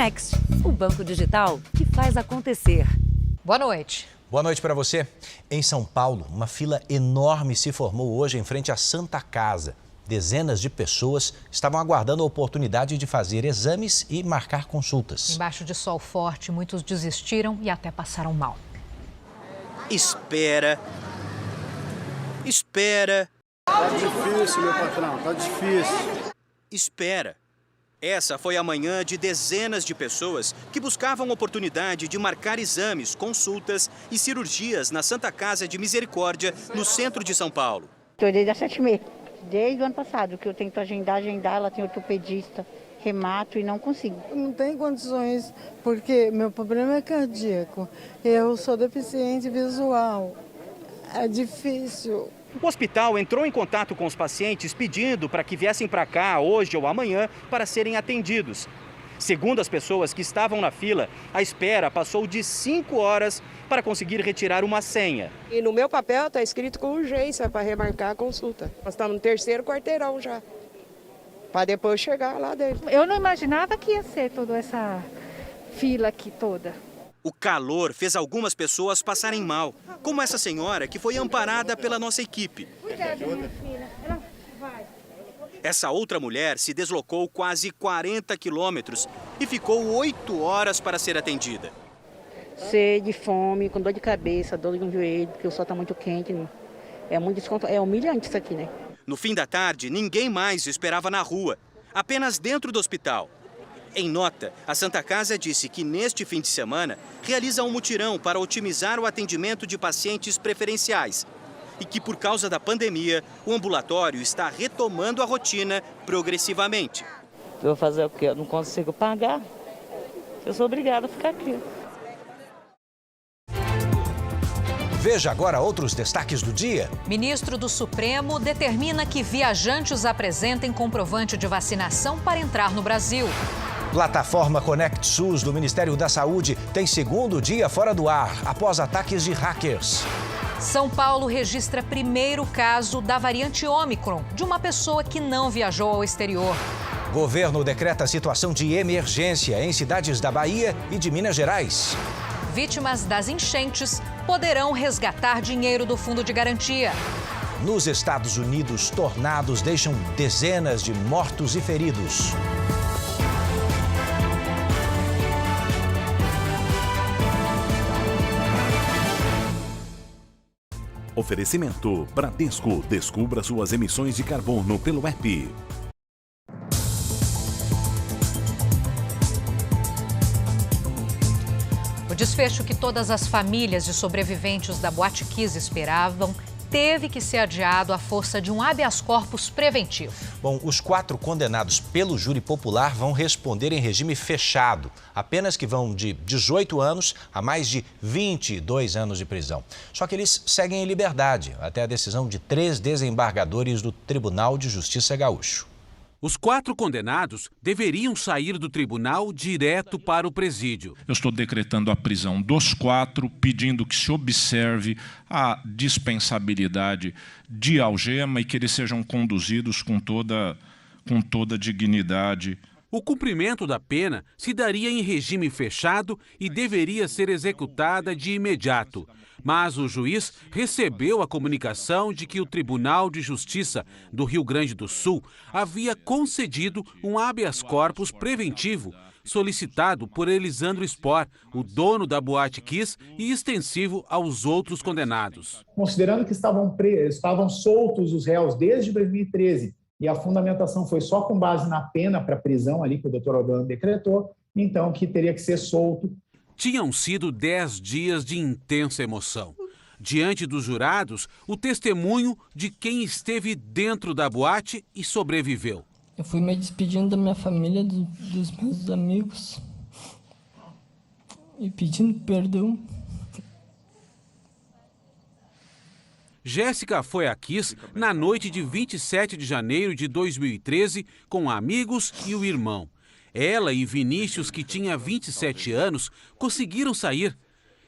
Next, o banco digital que faz acontecer. Boa noite. Boa noite para você. Em São Paulo, uma fila enorme se formou hoje em frente à Santa Casa. Dezenas de pessoas estavam aguardando a oportunidade de fazer exames e marcar consultas. Embaixo de sol forte, muitos desistiram e até passaram mal. Espera. Tá difícil, meu patrão, tá difícil. Espera. Essa foi a manhã de dezenas de pessoas que buscavam oportunidade de marcar exames, consultas e cirurgias na Santa Casa de Misericórdia, no centro de São Paulo. Estou desde as 7h30, desde o ano passado, que eu tento agendar, ela tem ortopedista, remato e não consigo. Não tenho condições, porque meu problema é cardíaco, eu sou deficiente visual, é difícil. O hospital entrou em contato com os pacientes pedindo para que viessem para cá hoje ou amanhã para serem atendidos. Segundo as pessoas que estavam na fila, a espera passou de 5 horas para conseguir retirar uma senha. E no meu papel está escrito com urgência para remarcar a consulta. Nós estamos no 3º quarteirão já, para depois chegar lá dentro. Eu não imaginava que ia ser toda essa fila aqui toda. O calor fez algumas pessoas passarem mal, como essa senhora que foi amparada pela nossa equipe. Cuidado, minha filha. Ela vai. Essa outra mulher se deslocou quase 40 quilômetros e ficou 8 horas para ser atendida. Sede, fome, com dor de cabeça, dor no joelho, porque o sol está muito quente. É humilhante isso aqui, né? No fim da tarde, ninguém mais esperava na rua, apenas dentro do hospital. Em nota, a Santa Casa disse que neste fim de semana realiza um mutirão para otimizar o atendimento de pacientes preferenciais e que, por causa da pandemia, o ambulatório está retomando a rotina progressivamente. Eu vou fazer o quê? Eu não consigo pagar. Eu sou obrigada a ficar aqui. Veja agora outros destaques do dia. Ministro do Supremo determina que viajantes apresentem comprovante de vacinação para entrar no Brasil. Plataforma Conect SUS do Ministério da Saúde tem segundo dia fora do ar, após ataques de hackers. São Paulo registra primeiro caso da variante Ômicron, de uma pessoa que não viajou ao exterior. Governo decreta situação de emergência em cidades da Bahia e de Minas Gerais. Vítimas das enchentes poderão resgatar dinheiro do Fundo de Garantia. Nos Estados Unidos, tornados deixam dezenas de mortos e feridos. Oferecimento Bradesco. Descubra suas emissões de carbono pelo app. O desfecho que todas as famílias de sobreviventes da Boate Kiss esperavam teve que ser adiado à força de um habeas corpus preventivo. Bom, os 4 condenados pelo júri popular vão responder em regime fechado, apenas que vão de 18 anos a mais de 22 anos de prisão. Só que eles seguem em liberdade, até a decisão de 3 desembargadores do Tribunal de Justiça Gaúcho. Os 4 condenados deveriam sair do tribunal direto para o presídio. Eu estou decretando a prisão dos 4, pedindo que se observe a dispensabilidade de algema e que eles sejam conduzidos com toda dignidade. O cumprimento da pena se daria em regime fechado e deveria ser executada de imediato. Mas o juiz recebeu a comunicação de que o Tribunal de Justiça do Rio Grande do Sul havia concedido um habeas corpus preventivo solicitado por Elisandro Spor, o dono da Boate Kiss, e extensivo aos outros condenados. Considerando que estavam soltos os réus desde 2013 e a fundamentação foi só com base na pena para prisão ali que o doutor Albano decretou, então que teria que ser solto. Tinham sido 10 dias de intensa emoção. Diante dos jurados, o testemunho de quem esteve dentro da boate e sobreviveu. Eu fui me despedindo da minha família, dos meus amigos e pedindo perdão. Jéssica foi a Kiss na noite de 27 de janeiro de 2013 com amigos e o irmão. Ela e Vinícius, que tinha 27 anos, conseguiram sair.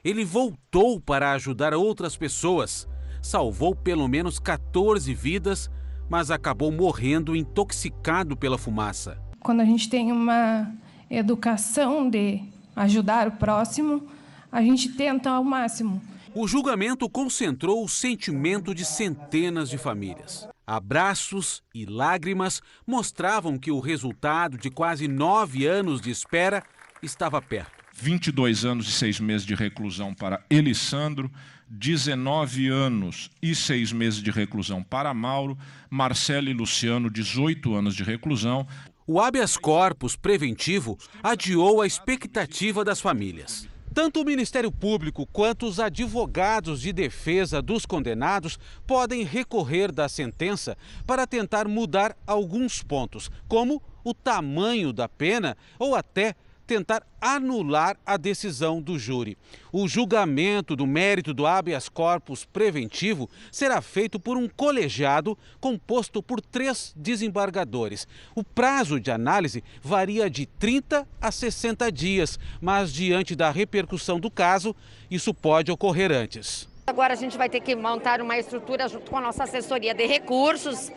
Ele voltou para ajudar outras pessoas. Salvou pelo menos 14 vidas, mas acabou morrendo intoxicado pela fumaça. Quando a gente tem uma educação de ajudar o próximo, a gente tenta ao máximo. O julgamento concentrou o sentimento de centenas de famílias. Abraços e lágrimas mostravam que o resultado de quase 9 anos de espera estava perto. 22 anos e 6 meses de reclusão para Elisandro, 19 anos e 6 meses de reclusão para Mauro, Marcelo e Luciano, 18 anos de reclusão. O habeas corpus preventivo adiou a expectativa das famílias. Tanto o Ministério Público quanto os advogados de defesa dos condenados podem recorrer da sentença para tentar mudar alguns pontos, como o tamanho da pena ou até tentar anular a decisão do júri. O julgamento do mérito do habeas corpus preventivo será feito por um colegiado composto por 3 desembargadores. O prazo de análise varia de 30 a 60 dias, mas diante da repercussão do caso, isso pode ocorrer antes. Agora a gente vai ter que montar uma estrutura junto com a nossa assessoria de recursos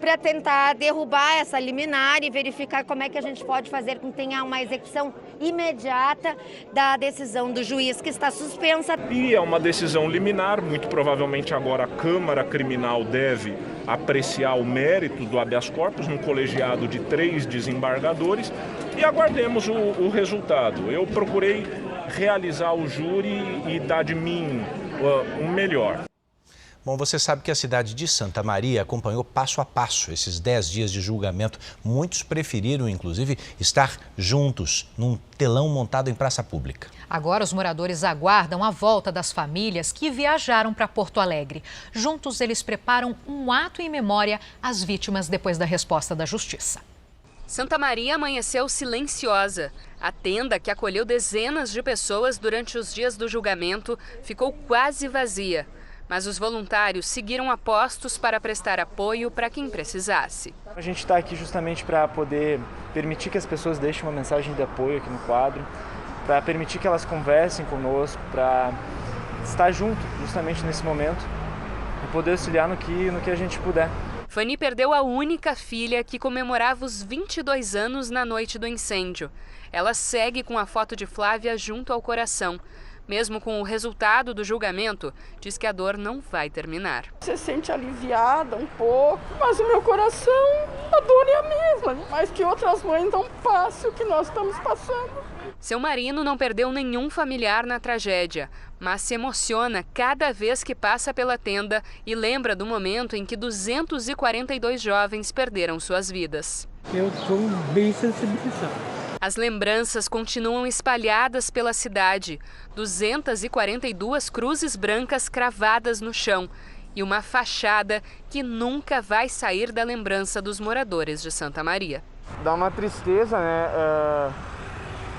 para tentar derrubar essa liminar e verificar como é que a gente pode fazer com que tenha uma execução imediata da decisão do juiz que está suspensa. E é uma decisão liminar, muito provavelmente agora a Câmara Criminal deve apreciar o mérito do habeas corpus num colegiado de 3 desembargadores e aguardemos o resultado. Eu procurei realizar o júri e dar de mim o melhor. Bom, você sabe que a cidade de Santa Maria acompanhou passo a passo esses 10 dias de julgamento. Muitos preferiram, inclusive, estar juntos num telão montado em praça pública. Agora os moradores aguardam a volta das famílias que viajaram para Porto Alegre. Juntos eles preparam um ato em memória às vítimas depois da resposta da Justiça. Santa Maria amanheceu silenciosa. A tenda, que acolheu dezenas de pessoas durante os dias do julgamento, ficou quase vazia. Mas os voluntários seguiram a postos para prestar apoio para quem precisasse. A gente está aqui justamente para poder permitir que as pessoas deixem uma mensagem de apoio aqui no quadro, para permitir que elas conversem conosco, para estar junto justamente nesse momento e poder auxiliar no que a gente puder. Fanny perdeu a única filha que comemorava os 22 anos na noite do incêndio. Ela segue com a foto de Flávia junto ao coração. Mesmo com o resultado do julgamento, diz que a dor não vai terminar. Você sente aliviada um pouco, mas o meu coração, a dor é a mesma, mais que outras mães não passam o que nós estamos passando. Seu marido não perdeu nenhum familiar na tragédia, mas se emociona cada vez que passa pela tenda e lembra do momento em que 242 jovens perderam suas vidas. Eu estou bem sensibilizado. As lembranças continuam espalhadas pela cidade. 242 cruzes brancas cravadas no chão e uma fachada que nunca vai sair da lembrança dos moradores de Santa Maria. Dá uma tristeza, né?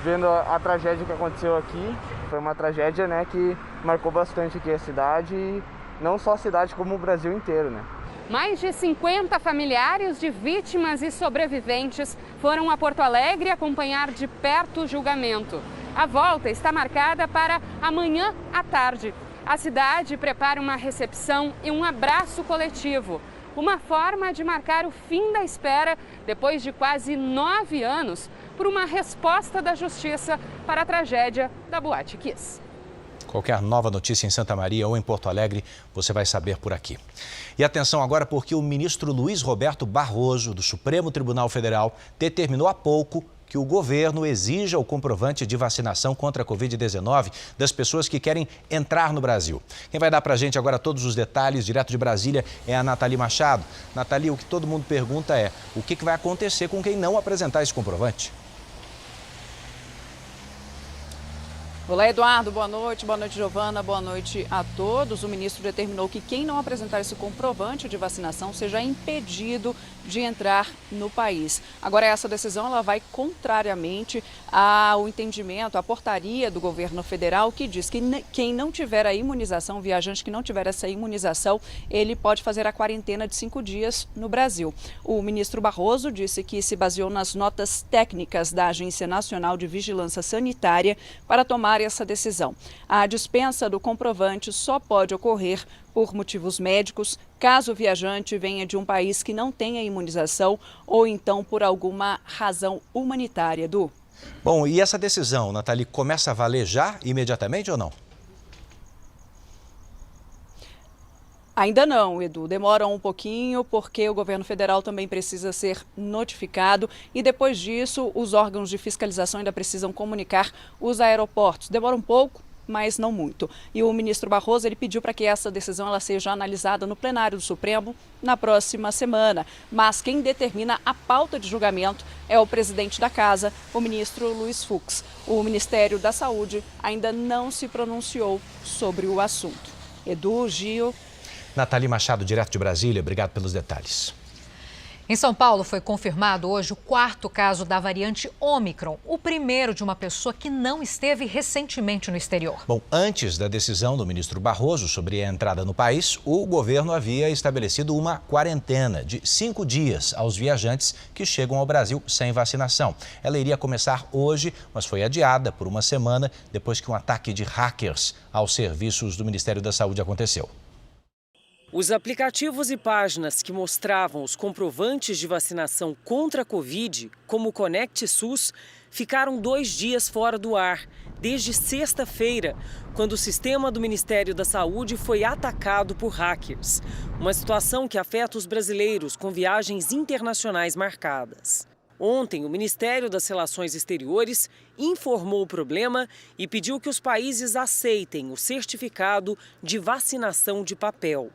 Vendo a tragédia que aconteceu aqui. Foi uma tragédia, né, que marcou bastante aqui a cidade, e não só a cidade, como o Brasil inteiro, né? Mais de 50 familiares de vítimas e sobreviventes foram a Porto Alegre acompanhar de perto o julgamento. A volta está marcada para amanhã à tarde. A cidade prepara uma recepção e um abraço coletivo. Uma forma de marcar o fim da espera, depois de quase 9 anos, por uma resposta da Justiça para a tragédia da Boate Kiss. Qualquer nova notícia em Santa Maria ou em Porto Alegre, você vai saber por aqui. E atenção agora, porque o ministro Luiz Roberto Barroso, do Supremo Tribunal Federal, determinou há pouco que o governo exija o comprovante de vacinação contra a Covid-19 das pessoas que querem entrar no Brasil. Quem vai dar para a gente agora todos os detalhes, direto de Brasília, é a Nathalie Machado. Nathalie, o que todo mundo pergunta é, o que vai acontecer com quem não apresentar esse comprovante? Olá, Eduardo, boa noite, Giovana, boa noite a todos. O ministro determinou que quem não apresentar esse comprovante de vacinação seja impedido de entrar no país. Agora, essa decisão ela vai contrariamente ao entendimento, à portaria do governo federal, que diz que quem não tiver a imunização, viajante que não tiver essa imunização, ele pode fazer a quarentena de 5 dias no Brasil. O ministro Barroso disse que se baseou nas notas técnicas da Agência Nacional de Vigilância Sanitária para tomar essa decisão. A dispensa do comprovante só pode ocorrer por motivos médicos, caso o viajante venha de um país que não tenha imunização ou então por alguma razão humanitária, Bom, e essa decisão, Nathalie, começa a valer já, imediatamente ou não? Ainda não, Edu. Demora um pouquinho porque o governo federal também precisa ser notificado e depois disso os órgãos de fiscalização ainda precisam comunicar os aeroportos. Demora um pouco, mas não muito. E o ministro Barroso ele pediu para que essa decisão ela seja analisada no plenário do Supremo na próxima semana. Mas quem determina a pauta de julgamento é o presidente da Casa, o ministro Luiz Fux. O Ministério da Saúde ainda não se pronunciou sobre o assunto. Edu, Gil. Nathalie Machado, direto de Brasília, obrigado pelos detalhes. Em São Paulo foi confirmado hoje o 4º caso da variante Ômicron, o primeiro de uma pessoa que não esteve recentemente no exterior. Bom, antes da decisão do ministro Barroso sobre a entrada no país, o governo havia estabelecido uma quarentena de 5 dias aos viajantes que chegam ao Brasil sem vacinação. Ela iria começar hoje, mas foi adiada por uma semana depois que um ataque de hackers aos serviços do Ministério da Saúde aconteceu. Os aplicativos e páginas que mostravam os comprovantes de vacinação contra a Covid, como o Conect SUS, ficaram 2 dias fora do ar, desde sexta-feira, quando o sistema do Ministério da Saúde foi atacado por hackers. Uma situação que afeta os brasileiros com viagens internacionais marcadas. Ontem, o Ministério das Relações Exteriores informou o problema e pediu que os países aceitem o certificado de vacinação de papel.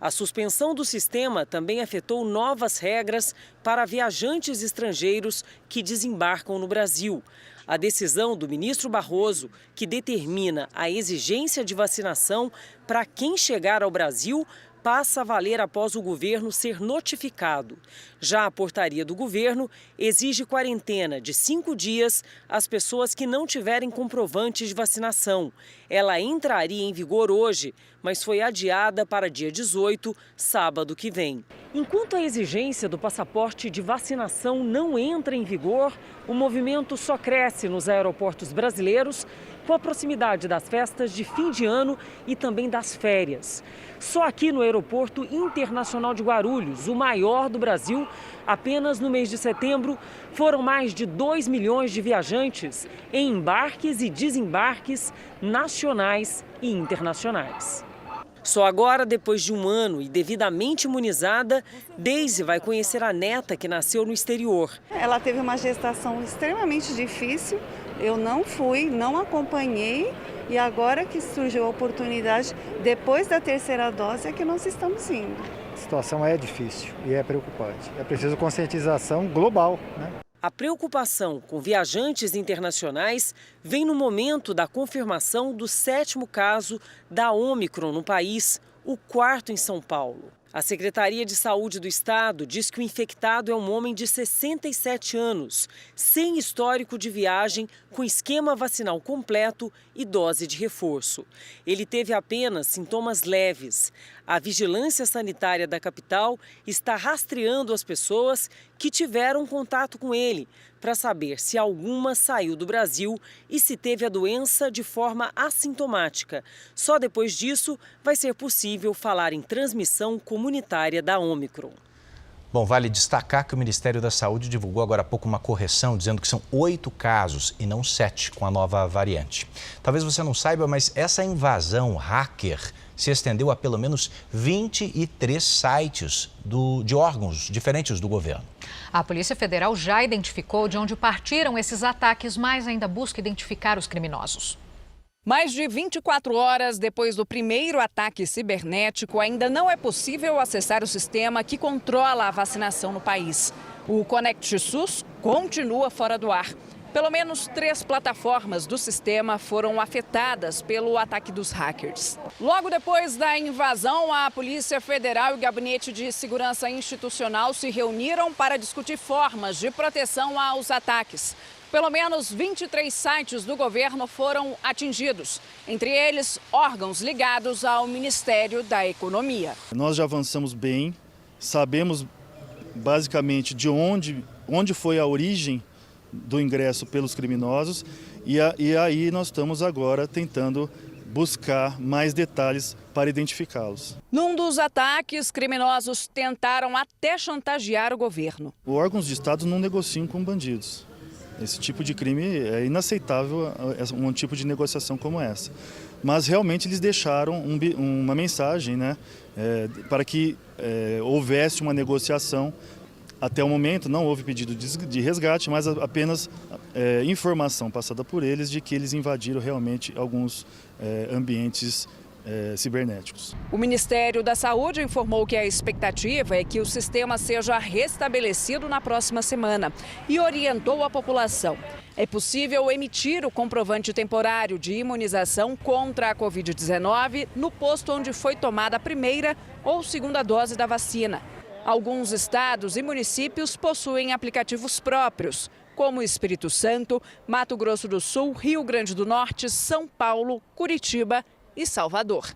A suspensão do sistema também afetou novas regras para viajantes estrangeiros que desembarcam no Brasil. A decisão do ministro Barroso, que determina a exigência de vacinação para quem chegar ao Brasil, passa a valer após o governo ser notificado. Já a portaria do governo exige quarentena de 5 dias às pessoas que não tiverem comprovantes de vacinação. Ela entraria em vigor hoje, mas foi adiada para dia 18, sábado que vem. Enquanto a exigência do passaporte de vacinação não entra em vigor, o movimento só cresce nos aeroportos brasileiros com a proximidade das festas de fim de ano e também das férias. Só aqui no Aeroporto Internacional de Guarulhos, o maior do Brasil, apenas no mês de setembro, foram mais de 2 milhões de viajantes em embarques e desembarques nacionais e internacionais. Só agora, depois de um ano e devidamente imunizada, Deise vai conhecer a neta que nasceu no exterior. Ela teve uma gestação extremamente difícil, eu não fui, não acompanhei e agora que surgiu a oportunidade, depois da 3ª dose, é que nós estamos indo. A situação é difícil e é preocupante. É preciso conscientização global, né? A preocupação com viajantes internacionais vem no momento da confirmação do 7º caso da Ômicron no país, o 4º em São Paulo. A Secretaria de Saúde do Estado diz que o infectado é um homem de 67 anos, sem histórico de viagem, com esquema vacinal completo e dose de reforço. Ele teve apenas sintomas leves. A Vigilância Sanitária da capital está rastreando as pessoas que tiveram contato com ele, para saber se alguma saiu do Brasil e se teve a doença de forma assintomática. Só depois disso vai ser possível falar em transmissão comunitária da Ômicron. Bom, vale destacar que o Ministério da Saúde divulgou agora há pouco uma correção, dizendo que são 8 casos e não 7 com a nova variante. Talvez você não saiba, mas essa invasão hacker se estendeu a pelo menos 23 sites de órgãos diferentes do governo. A Polícia Federal já identificou de onde partiram esses ataques, mas ainda busca identificar os criminosos. Mais de 24 horas depois do primeiro ataque cibernético, ainda não é possível acessar o sistema que controla a vacinação no país. O Conect SUS continua fora do ar. Pelo menos 3 plataformas do sistema foram afetadas pelo ataque dos hackers. Logo depois da invasão, a Polícia Federal e o Gabinete de Segurança Institucional se reuniram para discutir formas de proteção aos ataques. Pelo menos 23 sites do governo foram atingidos, entre eles órgãos ligados ao Ministério da Economia. Nós já avançamos bem, sabemos basicamente de onde foi a origem do ingresso pelos criminosos e aí nós estamos agora tentando buscar mais detalhes para identificá-los. Num dos ataques, criminosos tentaram até chantagear o governo. Os órgãos de Estado não negociam com bandidos. Esse tipo de crime é inaceitável, um tipo de negociação como essa. Mas realmente eles deixaram uma mensagem, né, para que houvesse uma negociação. Até o momento não houve pedido de resgate, mas apenas informação passada por eles de que eles invadiram realmente alguns ambientes cibernéticos. O Ministério da Saúde informou que a expectativa é que o sistema seja restabelecido na próxima semana e orientou a população. É possível emitir o comprovante temporário de imunização contra a Covid-19 no posto onde foi tomada a primeira ou segunda dose da vacina. Alguns estados e municípios possuem aplicativos próprios, como Espírito Santo, Mato Grosso do Sul, Rio Grande do Norte, São Paulo, Curitiba e Salvador.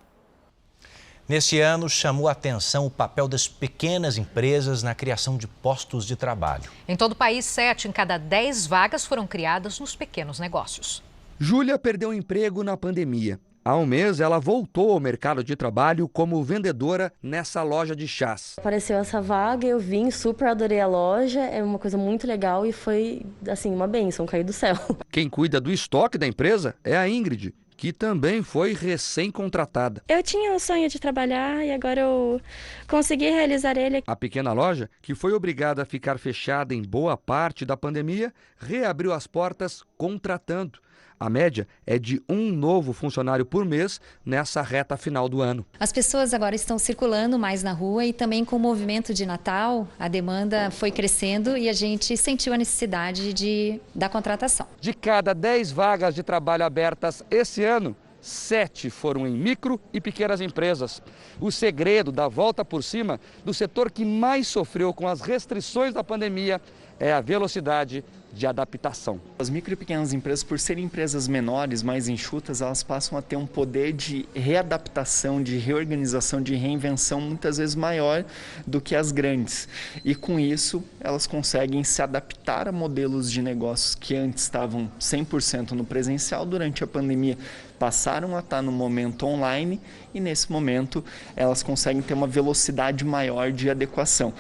Nesse ano, chamou a atenção o papel das pequenas empresas na criação de postos de trabalho. Em todo o país, 7 em cada 10 vagas foram criadas nos pequenos negócios. Júlia perdeu o emprego na pandemia. Há um mês, ela voltou ao mercado de trabalho como vendedora nessa loja de chás. Apareceu essa vaga, eu vim, super adorei a loja, é uma coisa muito legal e foi, assim, uma bênção, caiu do céu. Quem cuida do estoque da empresa é a Ingrid, que também foi recém-contratada. Eu tinha o sonho de trabalhar e agora eu consegui realizar ele. A pequena loja, que foi obrigada a ficar fechada em boa parte da pandemia, reabriu as portas contratando. A média é de um novo funcionário por mês nessa reta final do ano. As pessoas agora estão circulando mais na rua e também com o movimento de Natal, a demanda foi crescendo e a gente sentiu a necessidade da contratação. De cada 10 vagas de trabalho abertas esse ano, 7 foram em micro e pequenas empresas. O segredo da volta por cima do setor que mais sofreu com as restrições da pandemia é a velocidade de adaptação. As micro e pequenas empresas, por serem empresas menores, mais enxutas, elas passam a ter um poder de readaptação, de reorganização, de reinvenção muitas vezes maior do que as grandes. E com isso, elas conseguem se adaptar a modelos de negócios que antes estavam 100% no presencial, durante a pandemia passaram a estar no momento online e nesse momento elas conseguem ter uma velocidade maior de adequação.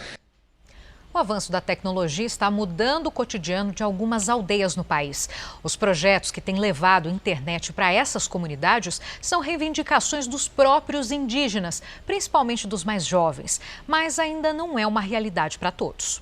O avanço da tecnologia está mudando o cotidiano de algumas aldeias no país. Os projetos que têm levado internet para essas comunidades são reivindicações dos próprios indígenas, principalmente dos mais jovens, mas ainda não é uma realidade para todos.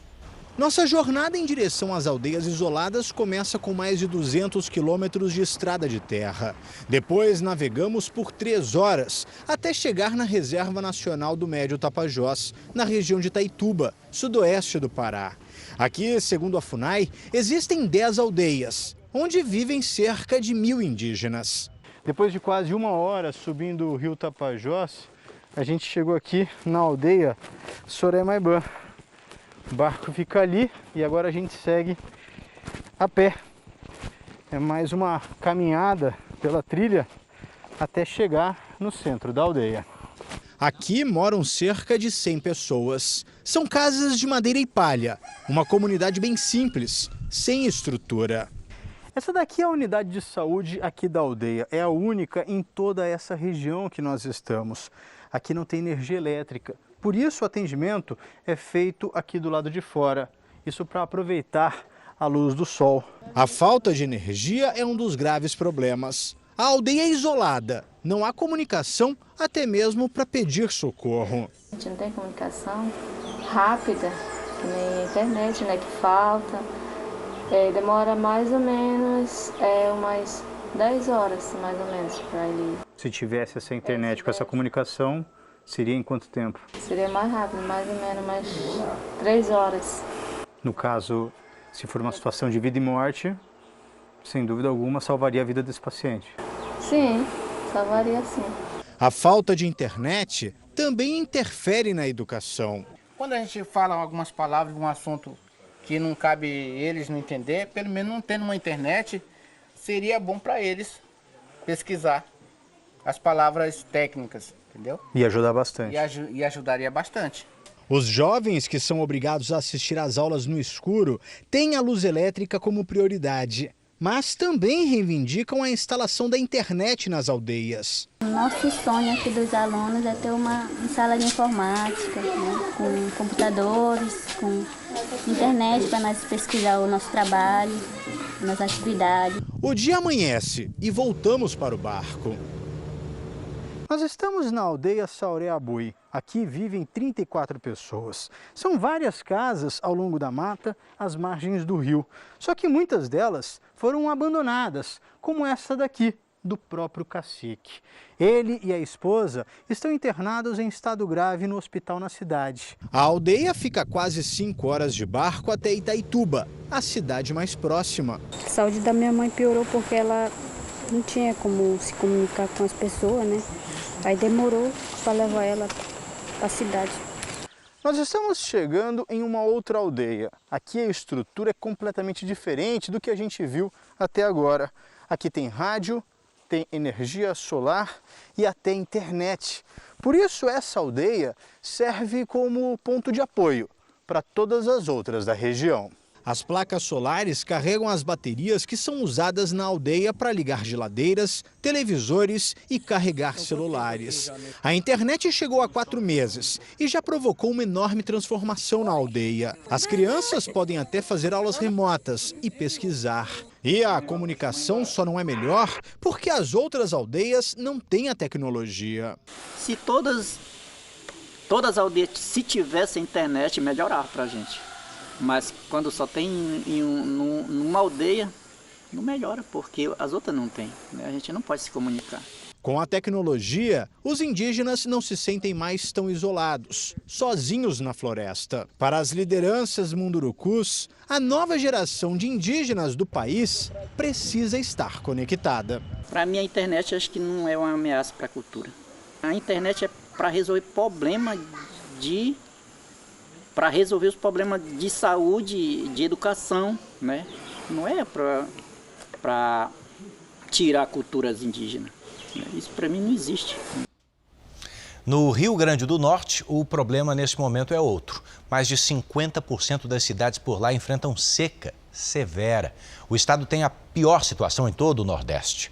Nossa jornada em direção às aldeias isoladas começa com mais de 200 quilômetros de estrada de terra. Depois navegamos por 3 horas até chegar na Reserva Nacional do Médio Tapajós, na região de Itaituba, sudoeste do Pará. Aqui, segundo a FUNAI, existem 10 aldeias, onde vivem cerca de 1.000 indígenas. Depois de quase 1 hora subindo o rio Tapajós, a gente chegou aqui na aldeia Soremaibã. O barco fica ali e agora a gente segue a pé. É mais uma caminhada pela trilha até chegar no centro da aldeia. Aqui moram cerca de 100 pessoas. São casas de madeira e palha, uma comunidade bem simples, sem estrutura. Essa daqui é a unidade de saúde aqui da aldeia. É a única em toda essa região que nós estamos. Aqui não tem energia elétrica. Por isso o atendimento é feito aqui do lado de fora. Isso para aproveitar a luz do sol. A falta de energia é um dos graves problemas. A aldeia é isolada. Não há comunicação até mesmo para pedir socorro. A gente não tem comunicação rápida, que nem a internet, né, que falta. Demora mais ou menos umas 10 horas, mais ou menos, para ele. Se tivesse essa internet com essa comunicação, seria em quanto tempo? Seria mais rápido, mais ou menos, umas 3 horas. No caso, se for uma situação de vida e morte, sem dúvida alguma, salvaria a vida desse paciente. Sim, salvaria sim. A falta de internet também interfere na educação. Quando a gente fala algumas palavras de um assunto que não cabe eles não entender, pelo menos não tendo uma internet, seria bom para eles pesquisar as palavras técnicas, entendeu? E ajudar bastante. E ajudaria bastante. Os jovens que são obrigados a assistir às aulas no escuro têm a luz elétrica como prioridade, mas também reivindicam a instalação da internet nas aldeias. O nosso sonho aqui dos alunos é ter uma sala de informática, né, com computadores, com internet para nós pesquisar o nosso trabalho. nas atividades. O dia amanhece e voltamos para o barco. Nós estamos na aldeia Saureabui. Aqui vivem 34 pessoas. São várias casas ao longo da mata, às margens do rio. Só que muitas delas foram abandonadas, como essa daqui, do próprio cacique. Ele e a esposa estão internados em estado grave no hospital na cidade. A aldeia fica a quase 5 horas de barco até Itaituba, a cidade mais próxima. A saúde da minha mãe piorou porque ela não tinha como se comunicar com as pessoas, né? Aí demorou para levar ela para a cidade. Nós estamos chegando em uma outra aldeia. Aqui a estrutura é completamente diferente do que a gente viu até agora. Aqui tem rádio, tem energia solar e até internet. Por isso essa aldeia serve como ponto de apoio para todas as outras da região. As placas solares carregam as baterias que são usadas na aldeia para ligar geladeiras, televisores e carregar celulares. A internet chegou há 4 meses e já provocou uma enorme transformação na aldeia. As crianças podem até fazer aulas remotas e pesquisar. E a comunicação só não é melhor porque as outras aldeias não têm a tecnologia. Se todas as aldeias, se tivesse internet, melhorava para a gente. Mas quando só tem numa aldeia, não melhora, porque as outras não têm, né? A gente não pode se comunicar. Com a tecnologia, os indígenas não se sentem mais tão isolados, sozinhos na floresta. Para as lideranças mundurucus, a nova geração de indígenas do país precisa estar conectada. Para mim, a internet acho que não é uma ameaça para a cultura. A internet é para resolver resolver os problemas de saúde, de educação, né? Não é para tirar culturas indígenas. Isso para mim não existe. No Rio Grande do Norte, o problema neste momento é outro. Mais de 50% das cidades por lá enfrentam seca severa. O estado tem a pior situação em todo o Nordeste.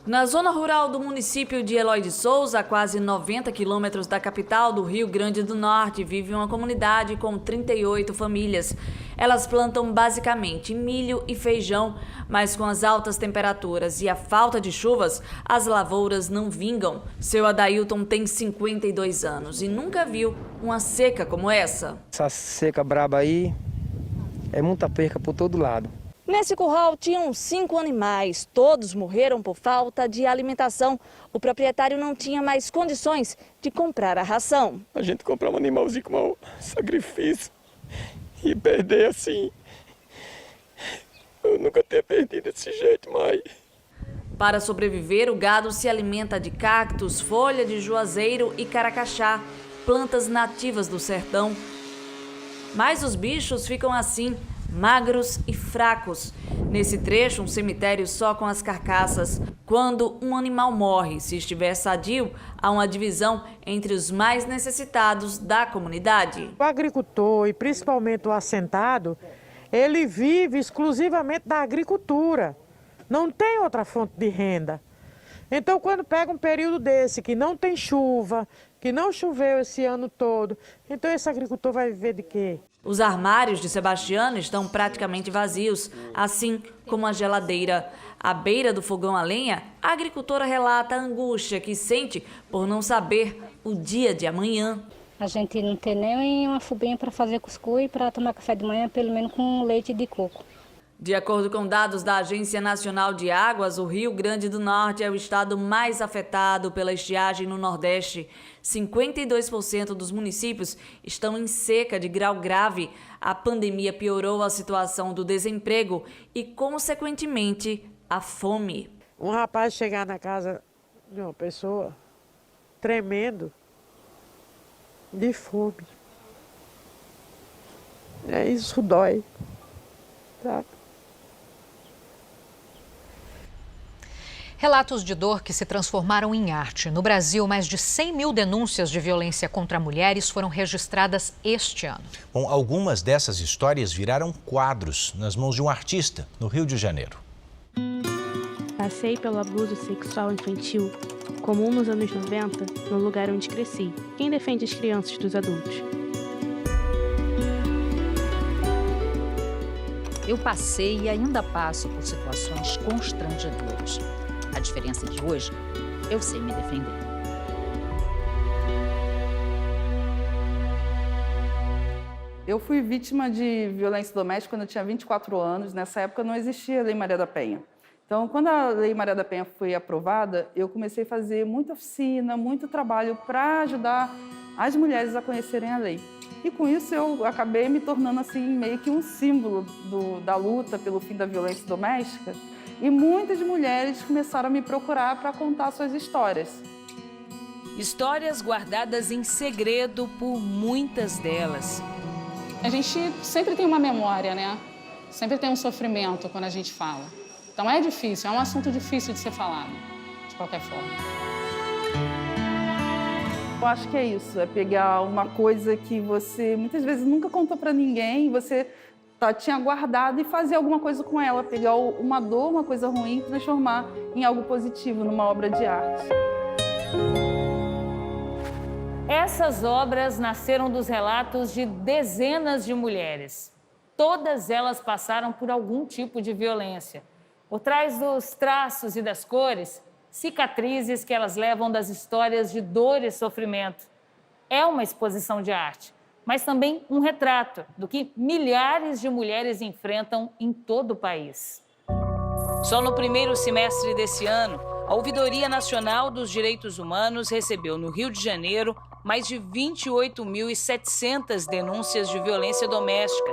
Na zona rural do município de Eloy de Souza, a quase 90 quilômetros da capital do Rio Grande do Norte, vive uma comunidade com 38 famílias. Elas plantam basicamente milho e feijão, mas com as altas temperaturas e a falta de chuvas, as lavouras não vingam. Seu Adailton tem 52 anos e nunca viu uma seca como essa. Essa seca braba aí é muita perca por todo lado. Nesse curral tinham 5 animais, todos morreram por falta de alimentação. O proprietário não tinha mais condições de comprar a ração. A gente comprar um animalzinho com um sacrifício e perder assim, eu nunca ter perdido desse jeito, mas... Para sobreviver, o gado se alimenta de cactos, folha de juazeiro e caracaxá, plantas nativas do sertão. Mas os bichos ficam assim, magros e fracos. Nesse trecho, um cemitério só com as carcaças. Quando um animal morre, se estiver sadio, há uma divisão entre os mais necessitados da comunidade. O agricultor, e principalmente o assentado, ele vive exclusivamente da agricultura. Não tem outra fonte de renda. Então, quando pega um período desse, que não tem chuva, que não choveu esse ano todo, então esse agricultor vai viver de quê? Os armários de Sebastiano estão praticamente vazios, assim como a geladeira. À beira do fogão a lenha, a agricultora relata a angústia que sente por não saber o dia de amanhã. A gente não tem nem uma fubinha para fazer cuscuz e para tomar café de manhã, pelo menos com leite de coco. De acordo com dados da Agência Nacional de Águas, o Rio Grande do Norte é o estado mais afetado pela estiagem no Nordeste. 52% dos municípios estão em seca de grau grave. A pandemia piorou a situação do desemprego e, consequentemente, a fome. Um rapaz chegar na casa de uma pessoa tremendo de fome. Isso dói, sabe? Relatos de dor que se transformaram em arte. No Brasil, mais de 100 mil denúncias de violência contra mulheres foram registradas este ano. Bom, algumas dessas histórias viraram quadros nas mãos de um artista no Rio de Janeiro. Passei pelo abuso sexual infantil, comum nos anos 90, no lugar onde cresci. Quem defende as crianças dos adultos? Eu passei e ainda passo por situações constrangedoras. A diferença é que hoje eu sei me defender. Eu fui vítima de violência doméstica quando eu tinha 24 anos. Nessa época não existia a Lei Maria da Penha. Então, quando a Lei Maria da Penha foi aprovada, eu comecei a fazer muita oficina, muito trabalho para ajudar as mulheres a conhecerem a lei. E com isso eu acabei me tornando assim meio que um símbolo da luta pelo fim da violência doméstica. E muitas mulheres começaram a me procurar para contar suas histórias. Histórias guardadas em segredo por muitas delas. A gente sempre tem uma memória, né? Sempre tem um sofrimento quando a gente fala. Então é difícil, é um assunto difícil de ser falado, de qualquer forma. Eu acho que é isso, é pegar uma coisa que você muitas vezes nunca contou para ninguém, você tinha guardado e fazer alguma coisa com ela, pegar uma dor, uma coisa ruim e transformar em algo positivo, numa obra de arte. Essas obras nasceram dos relatos de dezenas de mulheres. Todas elas passaram por algum tipo de violência. Por trás dos traços e das cores, cicatrizes que elas levam das histórias de dor e sofrimento. É uma exposição de arte, mas também um retrato do que milhares de mulheres enfrentam em todo o país. Só no primeiro semestre desse ano, a Ouvidoria Nacional dos Direitos Humanos recebeu no Rio de Janeiro mais de 28.700 denúncias de violência doméstica.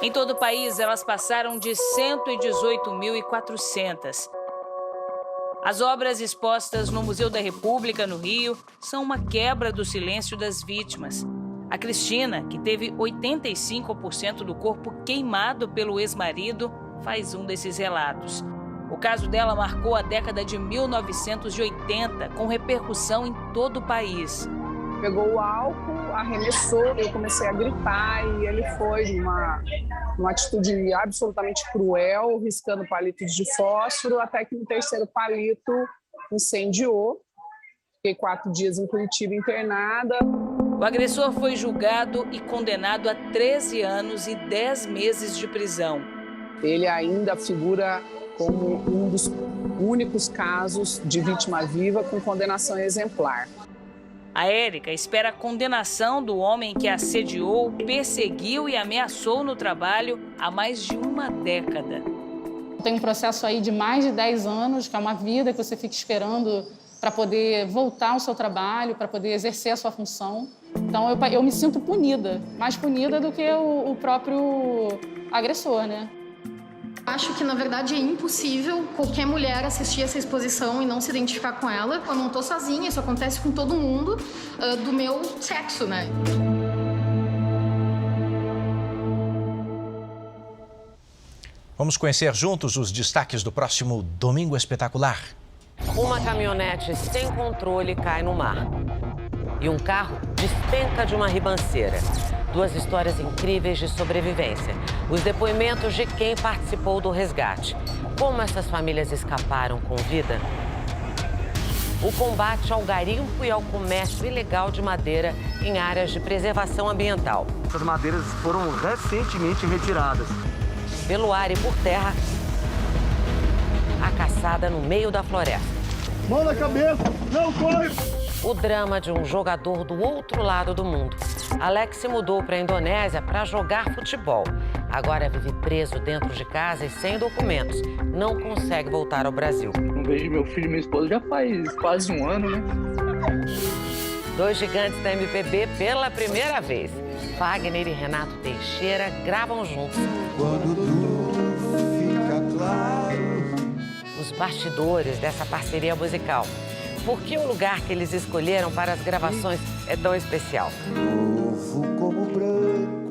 Em todo o país, elas passaram de 118.400. As obras expostas no Museu da República, no Rio, são uma quebra do silêncio das vítimas. A Cristina, que teve 85% do corpo queimado pelo ex-marido, faz um desses relatos. O caso dela marcou a década de 1980, com repercussão em todo o país. Pegou o álcool, arremessou, eu comecei a gritar e ele foi numa atitude absolutamente cruel, riscando palitos de fósforo, até que no terceiro palito incendiou. Fiquei 4 dias em Curitiba internada. O agressor foi julgado e condenado a 13 anos e 10 meses de prisão. Ele ainda figura como um dos únicos casos de vítima viva com condenação exemplar. A Érica espera a condenação do homem que assediou, perseguiu e ameaçou no trabalho há mais de uma década. Tem um processo aí de mais de 10 anos, que é uma vida que você fica esperando para poder voltar ao seu trabalho, para poder exercer a sua função. Então eu me sinto punida, mais punida do que o próprio agressor, né? Acho que, na verdade, é impossível qualquer mulher assistir essa exposição e não se identificar com ela. Eu não tô sozinha, isso acontece com todo mundo do meu sexo, né? Vamos conhecer juntos os destaques do próximo Domingo Espetacular. Uma caminhonete sem controle cai no mar. E um carro despenca de uma ribanceira. 2 histórias incríveis de sobrevivência. Os depoimentos de quem participou do resgate. Como essas famílias escaparam com vida? O combate ao garimpo e ao comércio ilegal de madeira em áreas de preservação ambiental. Essas madeiras foram recentemente retiradas. Pelo ar e por terra, a caçada no meio da floresta. Mão na cabeça, não corre! O drama de um jogador do outro lado do mundo. Alex se mudou para a Indonésia para jogar futebol. Agora vive preso dentro de casa e sem documentos. Não consegue voltar ao Brasil. Não vejo meu filho e minha esposa já faz quase um ano, né? 2 gigantes da MPB pela primeira vez. Wagner e Renato Teixeira gravam juntos. Quando tudo fica claro. Os bastidores dessa parceria musical. Por que o lugar que eles escolheram para as gravações é tão especial?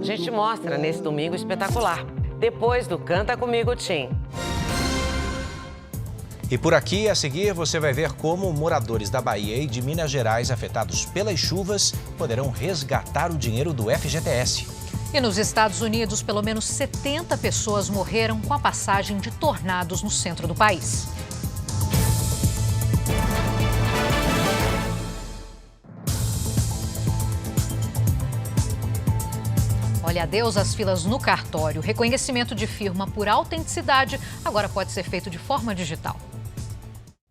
A gente mostra nesse Domingo Espetacular, depois do Canta Comigo, Tim. E por aqui, a seguir, você vai ver como moradores da Bahia e de Minas Gerais afetados pelas chuvas poderão resgatar o dinheiro do FGTS. E nos Estados Unidos, pelo menos 70 pessoas morreram com a passagem de tornados no centro do país. Olha, adeus às filas no cartório. O reconhecimento de firma por autenticidade agora pode ser feito de forma digital.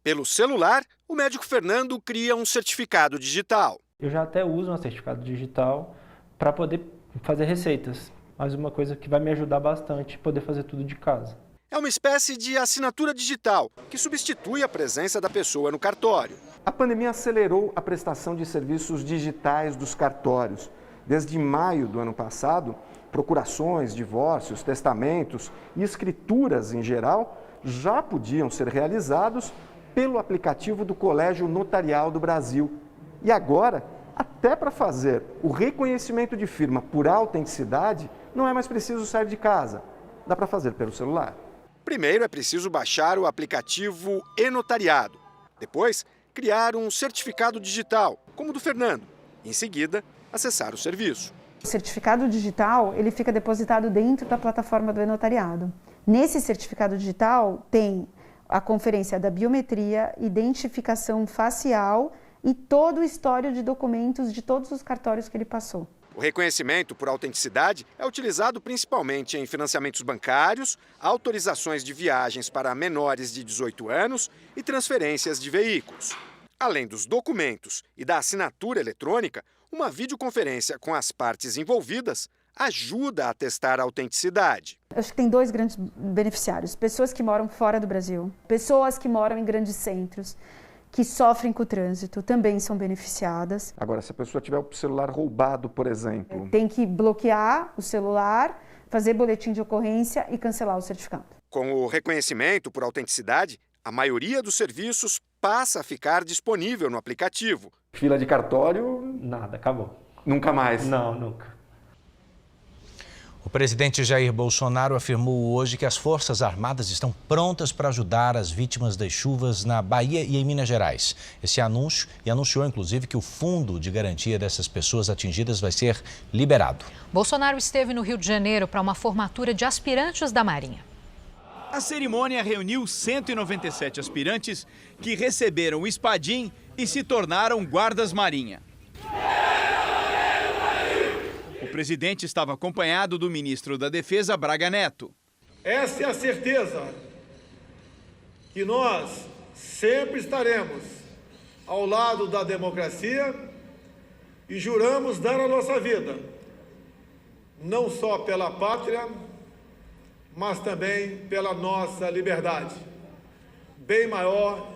Pelo celular, o médico Fernando cria um certificado digital. Eu já até uso um certificado digital para poder fazer receitas. Mas uma coisa que vai me ajudar bastante, poder fazer tudo de casa. É uma espécie de assinatura digital que substitui a presença da pessoa no cartório. A pandemia acelerou a prestação de serviços digitais dos cartórios. Desde maio do ano passado, procurações, divórcios, testamentos e escrituras em geral já podiam ser realizados pelo aplicativo do Colégio Notarial do Brasil. E agora, até para fazer o reconhecimento de firma por autenticidade, não é mais preciso sair de casa. Dá para fazer pelo celular. Primeiro é preciso baixar o aplicativo e-notariado. Depois, criar um certificado digital, como o do Fernando. Em seguida, acessar o serviço. O certificado digital, ele fica depositado dentro da plataforma do e-notariado. Nesse certificado digital tem a conferência da biometria, identificação facial e todo o histórico de documentos de todos os cartórios que ele passou. O reconhecimento por autenticidade é utilizado principalmente em financiamentos bancários, autorizações de viagens para menores de 18 anos e transferências de veículos. Além dos documentos e da assinatura eletrônica, uma videoconferência com as partes envolvidas ajuda a testar a autenticidade. Acho que tem dois grandes beneficiários: pessoas que moram fora do Brasil, pessoas que moram em grandes centros, que sofrem com o trânsito, também são beneficiadas. Agora, se a pessoa tiver o celular roubado, por exemplo... Tem que bloquear o celular, fazer boletim de ocorrência e cancelar o certificado. Com o reconhecimento por autenticidade, a maioria dos serviços passa a ficar disponível no aplicativo. Fila de cartório... Nada, acabou. Nunca mais? Não, nunca. O presidente Jair Bolsonaro afirmou hoje que as Forças Armadas estão prontas para ajudar as vítimas das chuvas na Bahia e em Minas Gerais. Esse anúncio, e anunciou inclusive que o fundo de garantia dessas pessoas atingidas vai ser liberado. Bolsonaro esteve no Rio de Janeiro para uma formatura de aspirantes da Marinha. A cerimônia reuniu 197 aspirantes que receberam o espadim e se tornaram guardas marinha. O presidente estava acompanhado do ministro da Defesa, Braga Neto. Essa é a certeza que nós sempre estaremos ao lado da democracia e juramos dar a nossa vida, não só pela pátria, mas também pela nossa liberdade, bem maior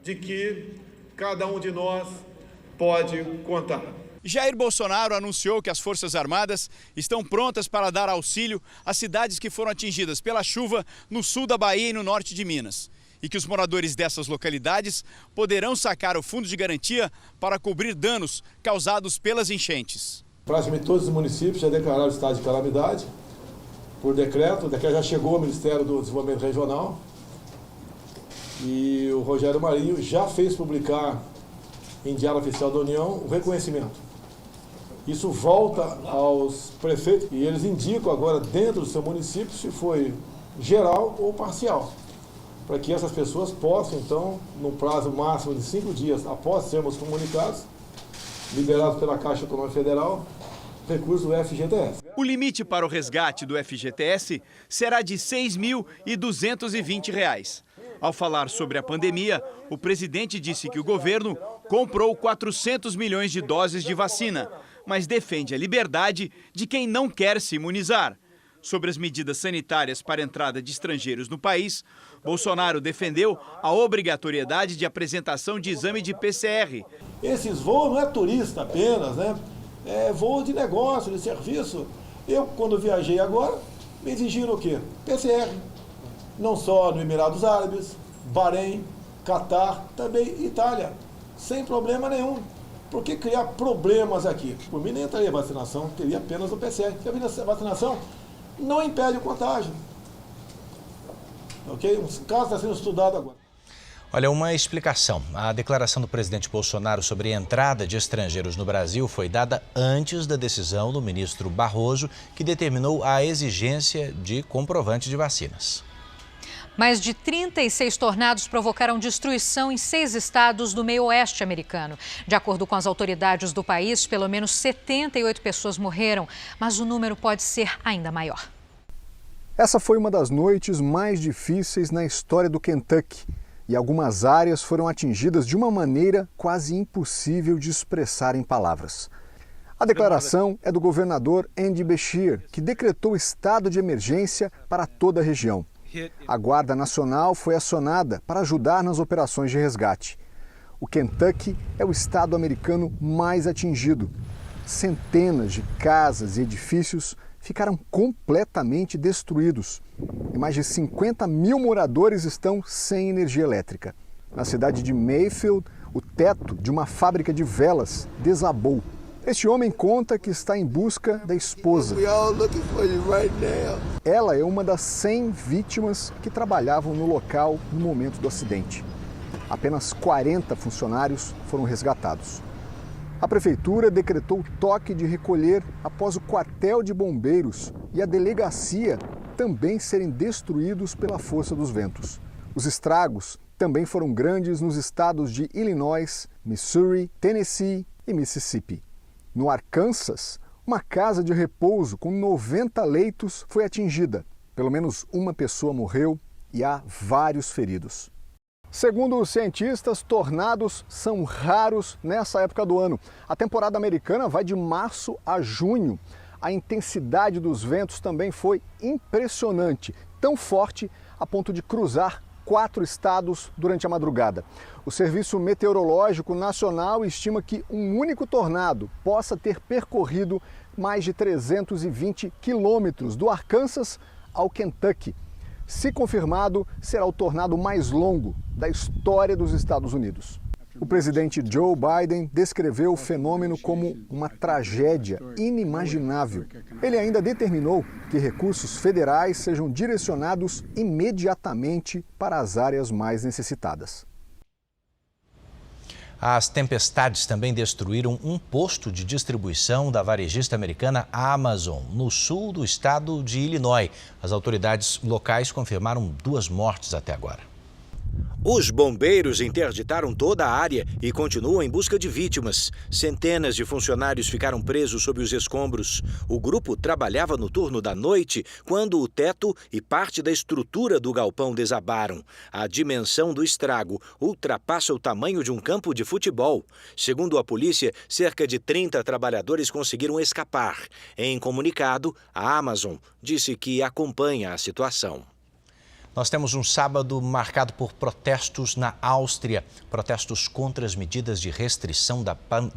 de que cada um de nós pode contar. Jair Bolsonaro anunciou que as Forças Armadas estão prontas para dar auxílio às cidades que foram atingidas pela chuva no sul da Bahia e no norte de Minas. E que os moradores dessas localidades poderão sacar o fundo de garantia para cobrir danos causados pelas enchentes. Praticamente todos os municípios já declararam estado de calamidade por decreto. O decreto já chegou ao Ministério do Desenvolvimento Regional e o Rogério Marinho já fez publicar em Diário Oficial da União o reconhecimento. Isso volta aos prefeitos e eles indicam agora dentro do seu município se foi geral ou parcial, para que essas pessoas possam, então, no prazo máximo de 5 dias após sermos comunicados, liberados pela Caixa Econômica Federal, recurso do FGTS. O limite para o resgate do FGTS será de R$ 6.220. Ao falar sobre a pandemia, o presidente disse que o governo comprou 400 milhões de doses de vacina, mas defende a liberdade de quem não quer se imunizar. Sobre as medidas sanitárias para a entrada de estrangeiros no país, Bolsonaro defendeu a obrigatoriedade de apresentação de exame de PCR. Esses voos não é turista apenas, né? É voo de negócio, de serviço. Eu, quando viajei agora, me exigiram o quê? PCR. Não só no Emirados Árabes, Bahrein, Catar, também Itália. Sem problema nenhum. Por que criar problemas aqui? Por mim nem entraria a vacinação, teria apenas o PCR. Porque a vacinação não impede o contágio. Ok? Um caso está sendo estudado agora. Olha, uma explicação. A declaração do presidente Bolsonaro sobre a entrada de estrangeiros no Brasil foi dada antes da decisão do ministro Barroso, que determinou a exigência de comprovante de vacinas. Mais de 36 tornados provocaram destruição em 6 estados do meio-oeste americano. De acordo com as autoridades do país, pelo menos 78 pessoas morreram, mas o número pode ser ainda maior. Essa foi uma das noites mais difíceis na história do Kentucky. E algumas áreas foram atingidas de uma maneira quase impossível de expressar em palavras. A declaração é do governador Andy Beshear, que decretou estado de emergência para toda a região. A Guarda Nacional foi acionada para ajudar nas operações de resgate. O Kentucky é o estado americano mais atingido. Centenas de casas e edifícios ficaram completamente destruídos. E mais de 50 mil moradores estão sem energia elétrica. Na cidade de Mayfield, o teto de uma fábrica de velas desabou. Este homem conta que está em busca da esposa. Ela é uma das 100 vítimas que trabalhavam no local no momento do acidente. Apenas 40 funcionários foram resgatados. A prefeitura decretou toque de recolher após o quartel de bombeiros e a delegacia também serem destruídos pela força dos ventos. Os estragos também foram grandes nos estados de Illinois, Missouri, Tennessee e Mississippi. No Arkansas, uma casa de repouso com 90 leitos foi atingida. Pelo menos uma pessoa morreu e há vários feridos. Segundo os cientistas, tornados são raros nessa época do ano. A temporada americana vai de março a junho. A intensidade dos ventos também foi impressionante, tão forte a ponto de cruzar 4 estados durante a madrugada. O Serviço Meteorológico Nacional estima que um único tornado possa ter percorrido mais de 320 quilômetros do Arkansas ao Kentucky. Se confirmado, será o tornado mais longo da história dos Estados Unidos. O presidente Joe Biden descreveu o fenômeno como uma tragédia inimaginável. Ele ainda determinou que recursos federais sejam direcionados imediatamente para as áreas mais necessitadas. As tempestades também destruíram um posto de distribuição da varejista americana Amazon, no sul do estado de Illinois. As autoridades locais confirmaram 2 mortes até agora. Os bombeiros interditaram toda a área e continuam em busca de vítimas. Centenas de funcionários ficaram presos sob os escombros. O grupo trabalhava no turno da noite quando o teto e parte da estrutura do galpão desabaram. A dimensão do estrago ultrapassa o tamanho de um campo de futebol. Segundo a polícia, cerca de 30 trabalhadores conseguiram escapar. Em comunicado, a Amazon disse que acompanha a situação. Nós temos um sábado marcado por protestos na Áustria, protestos contra as medidas de restrição da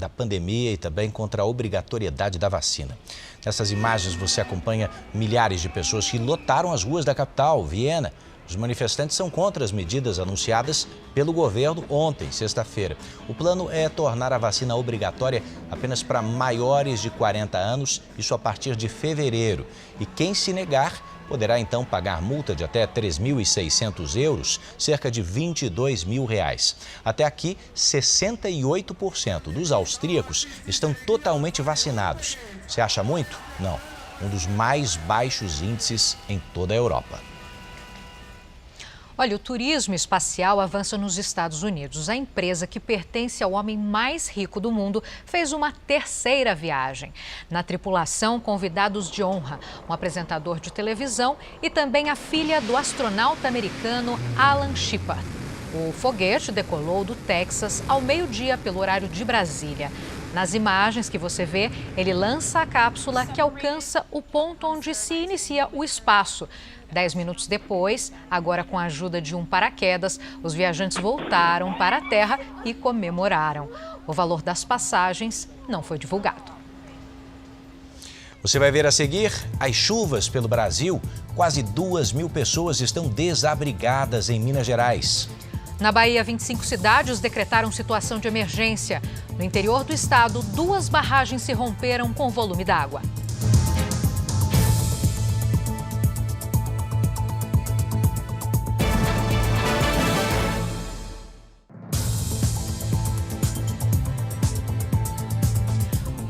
pandemia e também contra a obrigatoriedade da vacina. Nessas imagens você acompanha milhares de pessoas que lotaram as ruas da capital, Viena. Os manifestantes são contra as medidas anunciadas pelo governo ontem, sexta-feira. O plano é tornar a vacina obrigatória apenas para maiores de 40 anos, isso a partir de fevereiro. E quem se negar poderá então pagar multa de até 3.600 euros, cerca de 22 mil reais. Até aqui, 68% dos austríacos estão totalmente vacinados. Você acha muito? Não. Um dos mais baixos índices em toda a Europa. Olha, o turismo espacial avança nos Estados Unidos. A empresa que pertence ao homem mais rico do mundo fez uma 3ª viagem. Na tripulação, convidados de honra, um apresentador de televisão e também a filha do astronauta americano Alan Shepard. O foguete decolou do Texas ao meio-dia pelo horário de Brasília. Nas imagens que você vê, ele lança a cápsula que alcança o ponto onde se inicia o espaço. 10 minutos depois, agora com a ajuda de um paraquedas, os viajantes voltaram para a Terra e comemoraram. O valor das passagens não foi divulgado. Você vai ver a seguir as chuvas pelo Brasil. Quase 2.000 pessoas estão desabrigadas em Minas Gerais. Na Bahia, 25 cidades decretaram situação de emergência. No interior do estado, 2 barragens se romperam com volume d'água.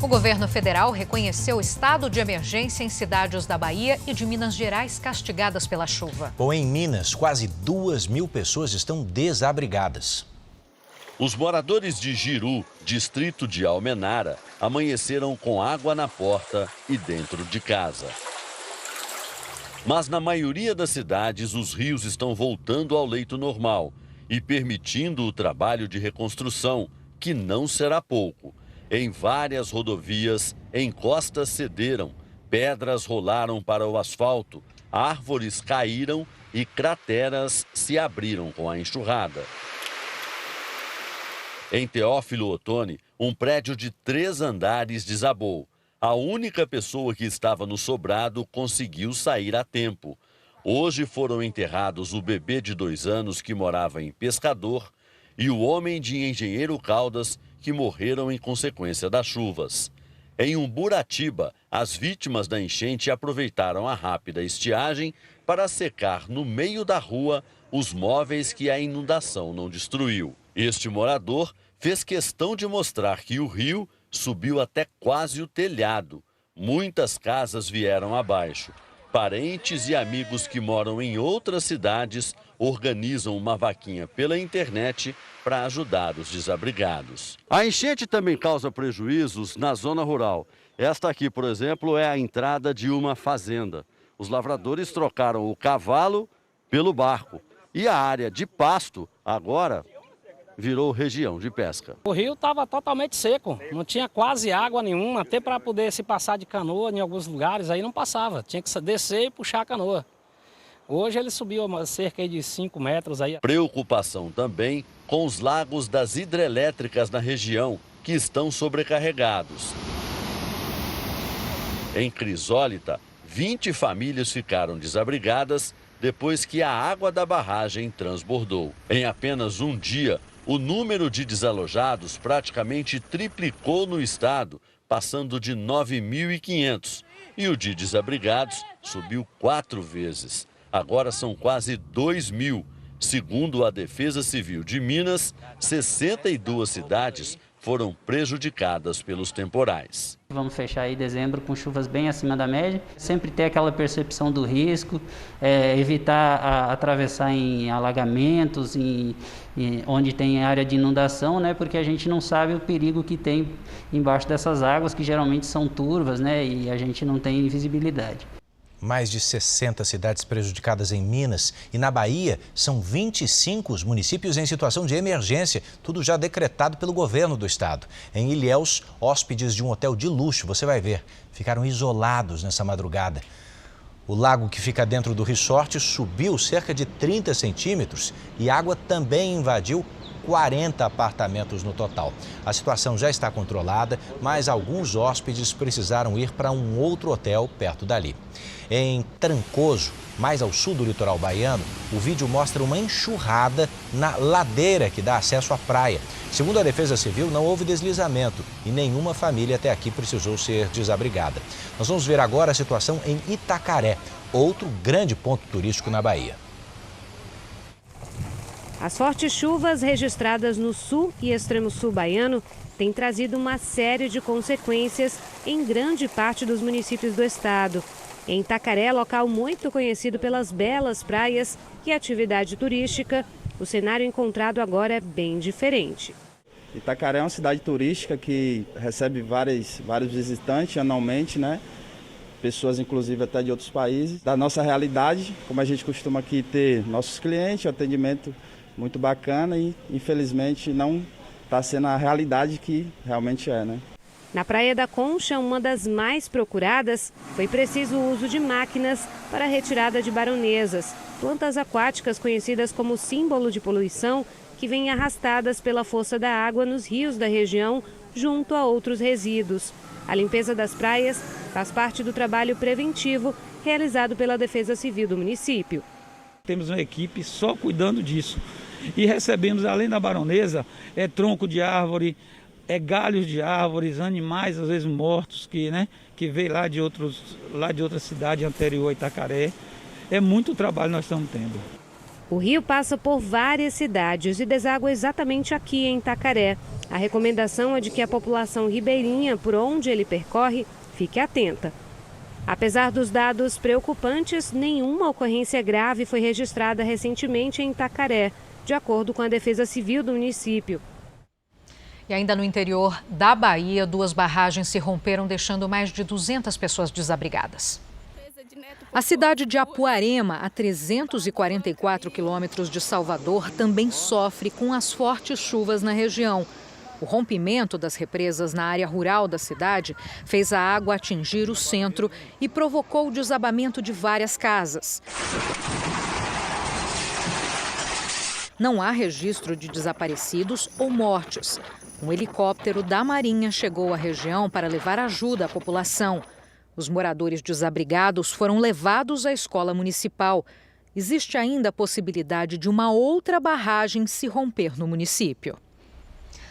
O governo federal reconheceu o estado de emergência em cidades da Bahia e de Minas Gerais castigadas pela chuva. Bom, em Minas, quase 2.000 pessoas estão desabrigadas. Os moradores de Jiru, distrito de Almenara, amanheceram com água na porta e dentro de casa. Mas na maioria das cidades, os rios estão voltando ao leito normal e permitindo o trabalho de reconstrução, que não será pouco. Em várias rodovias, encostas cederam, pedras rolaram para o asfalto, árvores caíram e crateras se abriram com a enxurrada. Em Teófilo Otoni, um prédio de 3 andares desabou. A única pessoa que estava no sobrado conseguiu sair a tempo. Hoje foram enterrados o bebê de 2 anos que morava em Pescador e o homem de Engenheiro Caldas, que morreram em consequência das chuvas. Em Umburatiba, as vítimas da enchente aproveitaram a rápida estiagem para secar no meio da rua os móveis que a inundação não destruiu. Este morador fez questão de mostrar que o rio subiu até quase o telhado. Muitas casas vieram abaixo. Parentes e amigos que moram em outras cidades organizam uma vaquinha pela internet para ajudar os desabrigados. A enchente também causa prejuízos na zona rural. Esta aqui, por exemplo, é a entrada de uma fazenda. Os lavradores trocaram o cavalo pelo barco. E a área de pasto agora virou região de pesca. O rio estava totalmente seco, não tinha quase água nenhuma, até para poder se passar de canoa em alguns lugares, aí não passava, tinha que descer e puxar a canoa. Hoje ele subiu cerca de 5 metros. Aí. Preocupação também com os lagos das hidrelétricas na região, que estão sobrecarregados. Em Crisólita, 20 famílias ficaram desabrigadas depois que a água da barragem transbordou. Em apenas um dia, o número de desalojados praticamente triplicou no estado, passando de 9.500. E o de desabrigados subiu 4 vezes. Agora são quase 2.000. Segundo a Defesa Civil de Minas, 62 cidades foram prejudicadas pelos temporais. Vamos fechar aí dezembro com chuvas bem acima da média. Sempre ter aquela percepção do risco, evitar atravessar em alagamentos, onde tem área de inundação, né? Porque a gente não sabe o perigo que tem embaixo dessas águas, que geralmente são turvas, né? E a gente não tem visibilidade. Mais de 60 cidades prejudicadas em Minas e na Bahia são 25 os municípios em situação de emergência, tudo já decretado pelo governo do estado. Em Ilhéus, hóspedes de um hotel de luxo, você vai ver, ficaram isolados nessa madrugada. O lago que fica dentro do resort subiu cerca de 30 centímetros e a água também invadiu 40 apartamentos no total. A situação já está controlada, mas alguns hóspedes precisaram ir para um outro hotel perto dali. Em Trancoso, mais ao sul do litoral baiano, o vídeo mostra uma enxurrada na ladeira que dá acesso à praia. Segundo a Defesa Civil, não houve deslizamento e nenhuma família até aqui precisou ser desabrigada. Nós vamos ver agora a situação em Itacaré, outro grande ponto turístico na Bahia. As fortes chuvas registradas no sul e extremo sul baiano têm trazido uma série de consequências em grande parte dos municípios do estado. Em Itacaré, local muito conhecido pelas belas praias e atividade turística, o cenário encontrado agora é bem diferente. Itacaré é uma cidade turística que recebe vários visitantes anualmente, né? Pessoas inclusive até de outros países. Da nossa realidade, como a gente costuma aqui ter nossos clientes, atendimento muito bacana e infelizmente não está sendo a realidade que realmente é, né? Na Praia da Concha, uma das mais procuradas, foi preciso o uso de máquinas para a retirada de baronesas, plantas aquáticas conhecidas como símbolo de poluição, que vêm arrastadas pela força da água nos rios da região, junto a outros resíduos. A limpeza das praias faz parte do trabalho preventivo realizado pela Defesa Civil do município. Temos uma equipe só cuidando disso e recebemos, além da baronesa, tronco de árvore, galhos de árvores, animais às vezes mortos que veio lá de outra cidade anterior a Itacaré. É muito trabalho nós estamos tendo. O rio passa por várias cidades e deságua exatamente aqui em Itacaré. A recomendação é de que a população ribeirinha, por onde ele percorre, fique atenta. Apesar dos dados preocupantes, nenhuma ocorrência grave foi registrada recentemente em Itacaré, de acordo com a Defesa Civil do município. E ainda no interior da Bahia, 2 barragens se romperam, deixando mais de 200 pessoas desabrigadas. A cidade de Apuarema, a 344 quilômetros de Salvador, também sofre com as fortes chuvas na região. O rompimento das represas na área rural da cidade fez a água atingir o centro e provocou o desabamento de várias casas. Não há registro de desaparecidos ou mortes. Um helicóptero da Marinha chegou à região para levar ajuda à população. Os moradores desabrigados foram levados à escola municipal. Existe ainda a possibilidade de uma outra barragem se romper no município.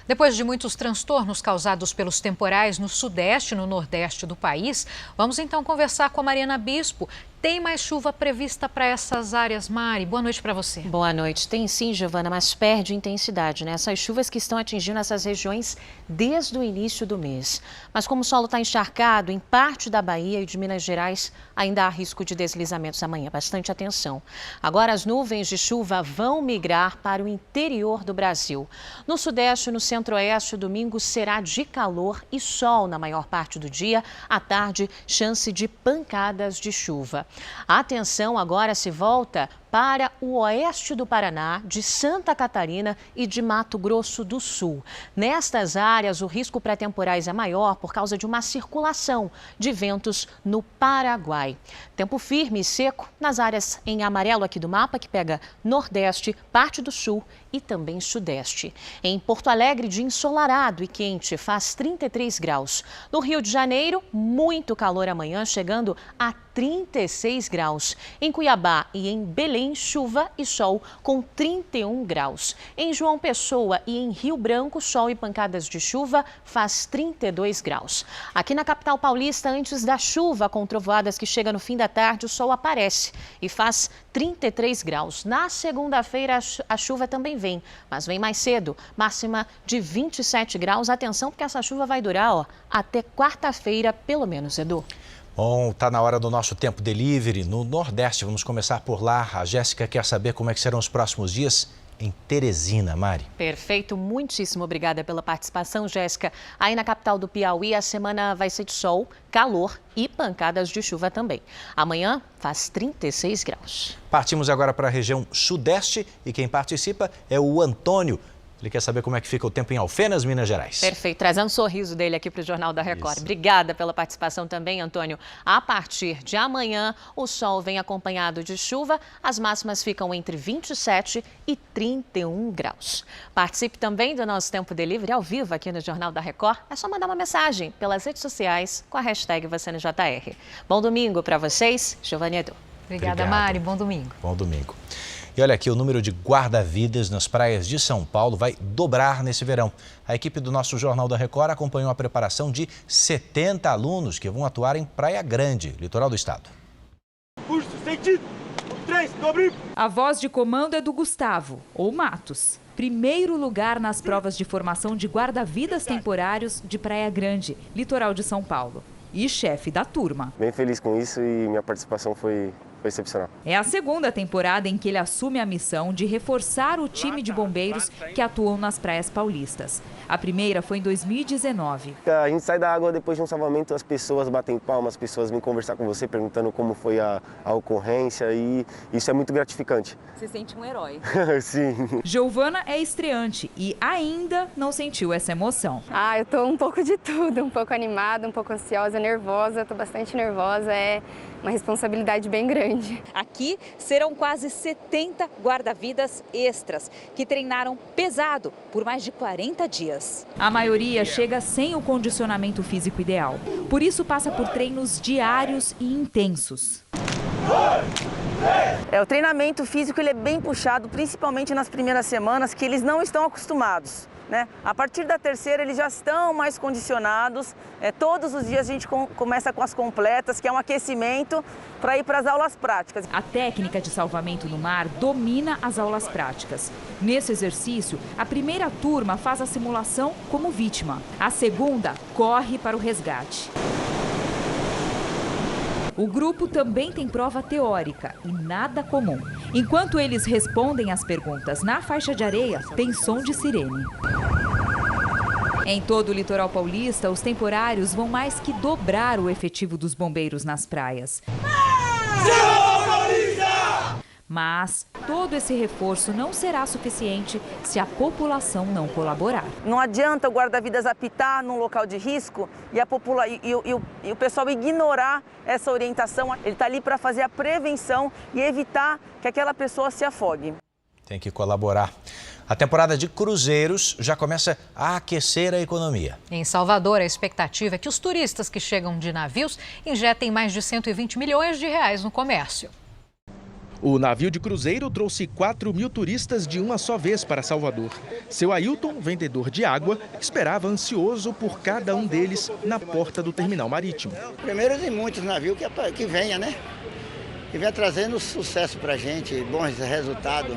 Depois de muitos transtornos causados pelos temporais no sudeste e no nordeste do país, vamos então conversar com a Mariana Bispo. Tem mais chuva prevista para essas áreas, Mari? Boa noite para você. Boa noite. Tem sim, Giovana, mas perde intensidade, né? Essas chuvas que estão atingindo essas regiões desde o início do mês. Mas como o solo está encharcado, em parte da Bahia e de Minas Gerais, ainda há risco de deslizamentos amanhã. Bastante atenção. Agora as nuvens de chuva vão migrar para o interior do Brasil. No sudeste e no centro-oeste, o domingo será de calor e sol na maior parte do dia. À tarde, chance de pancadas de chuva. A atenção agora se volta para o oeste do Paraná, de Santa Catarina e de Mato Grosso do Sul. Nestas áreas, o risco para temporais é maior por causa de uma circulação de ventos no Paraguai. Tempo firme e seco nas áreas em amarelo aqui do mapa, que pega Nordeste, parte do Sul e também Sudeste. Em Porto Alegre, de ensolarado e quente, faz 33 graus. No Rio de Janeiro, muito calor amanhã, chegando a 36 graus. Em Cuiabá e em Belém, chuva e sol com 31 graus. Em João Pessoa e em Rio Branco, sol e pancadas de chuva faz 32 graus. Aqui na capital paulista, antes da chuva com trovoadas que chega no fim da tarde, o sol aparece e faz 33 graus. Na segunda-feira, a chuva também vem, mas vem mais cedo, máxima de 27 graus. Atenção, porque essa chuva vai durar até quarta-feira, pelo menos, Edu. Bom, tá na hora do nosso Tempo Delivery no Nordeste. Vamos começar por lá. A Jéssica quer saber como é que serão os próximos dias em Teresina, Mari. Perfeito, muitíssimo obrigada pela participação, Jéssica. Aí na capital do Piauí, a semana vai ser de sol, calor e pancadas de chuva também. Amanhã faz 36 graus. Partimos agora para a região sudeste e quem participa é o Antônio. Ele quer saber como é que fica o tempo em Alfenas, Minas Gerais. Perfeito, trazendo um sorriso dele aqui para o Jornal da Record. Isso. Obrigada pela participação também, Antônio. A partir de amanhã, o sol vem acompanhado de chuva. As máximas ficam entre 27 e 31 graus. Participe também do nosso Tempo Delivery ao vivo aqui no Jornal da Record. É só mandar uma mensagem pelas redes sociais com a hashtag #VocêNoJR. Bom domingo para vocês, Giovana e Edu. Obrigada, Mari. Bom domingo. Bom domingo. E olha aqui, o número de guarda-vidas nas praias de São Paulo vai dobrar nesse verão. A equipe do nosso Jornal da Record acompanhou a preparação de 70 alunos que vão atuar em Praia Grande, litoral do estado. Curso, sentido, 3, dobre. A voz de comando é do Gustavo, ou Matos. Primeiro lugar nas provas de formação de guarda-vidas temporários de Praia Grande, litoral de São Paulo. E chefe da turma. Bem feliz com isso e minha participação foi excepcional. É a segunda temporada em que ele assume a missão de reforçar o time de bombeiros que atuam nas praias paulistas. A primeira foi em 2019. A gente sai da água depois de um salvamento, as pessoas batem palmas, as pessoas vêm conversar com você perguntando como foi a ocorrência e isso é muito gratificante. Você sente um herói. Sim. Giovana é estreante e ainda não sentiu essa emoção. Eu tô um pouco de tudo, um pouco animada, um pouco ansiosa, nervosa, tô bastante nervosa, é uma responsabilidade bem grande. Aqui serão quase 70 guarda-vidas extras que treinaram pesado por mais de 40 dias. A maioria chega sem o condicionamento físico ideal. Por isso passa por treinos diários e intensos. O treinamento físico ele é bem puxado, principalmente nas primeiras semanas, que eles não estão acostumados. né? A partir da terceira eles já estão mais condicionados, todos os dias a gente começa com as completas, que é um aquecimento para ir para as aulas práticas. A técnica de salvamento no mar domina as aulas práticas. Nesse exercício, a primeira turma faz a simulação como vítima, a segunda corre para o resgate. O grupo também tem prova teórica e nada comum. Enquanto eles respondem às perguntas na faixa de areia, tem som de sirene. Em todo o litoral paulista, os temporários vão mais que dobrar o efetivo dos bombeiros nas praias. Mas todo esse reforço não será suficiente se a população não colaborar. Não adianta o guarda-vidas apitar num local de risco e o pessoal ignorar essa orientação. Ele está ali para fazer a prevenção e evitar que aquela pessoa se afogue. Tem que colaborar. A temporada de cruzeiros já começa a aquecer a economia. Em Salvador, a expectativa é que os turistas que chegam de navios injetem mais de 120 milhões de reais no comércio. O navio de cruzeiro trouxe 4 mil turistas de uma só vez para Salvador. Seu Ailton, vendedor de água, esperava ansioso por cada um deles na porta do terminal marítimo. Primeiro tem muitos navios que venha, né? Que venha trazendo sucesso pra gente, bons resultados,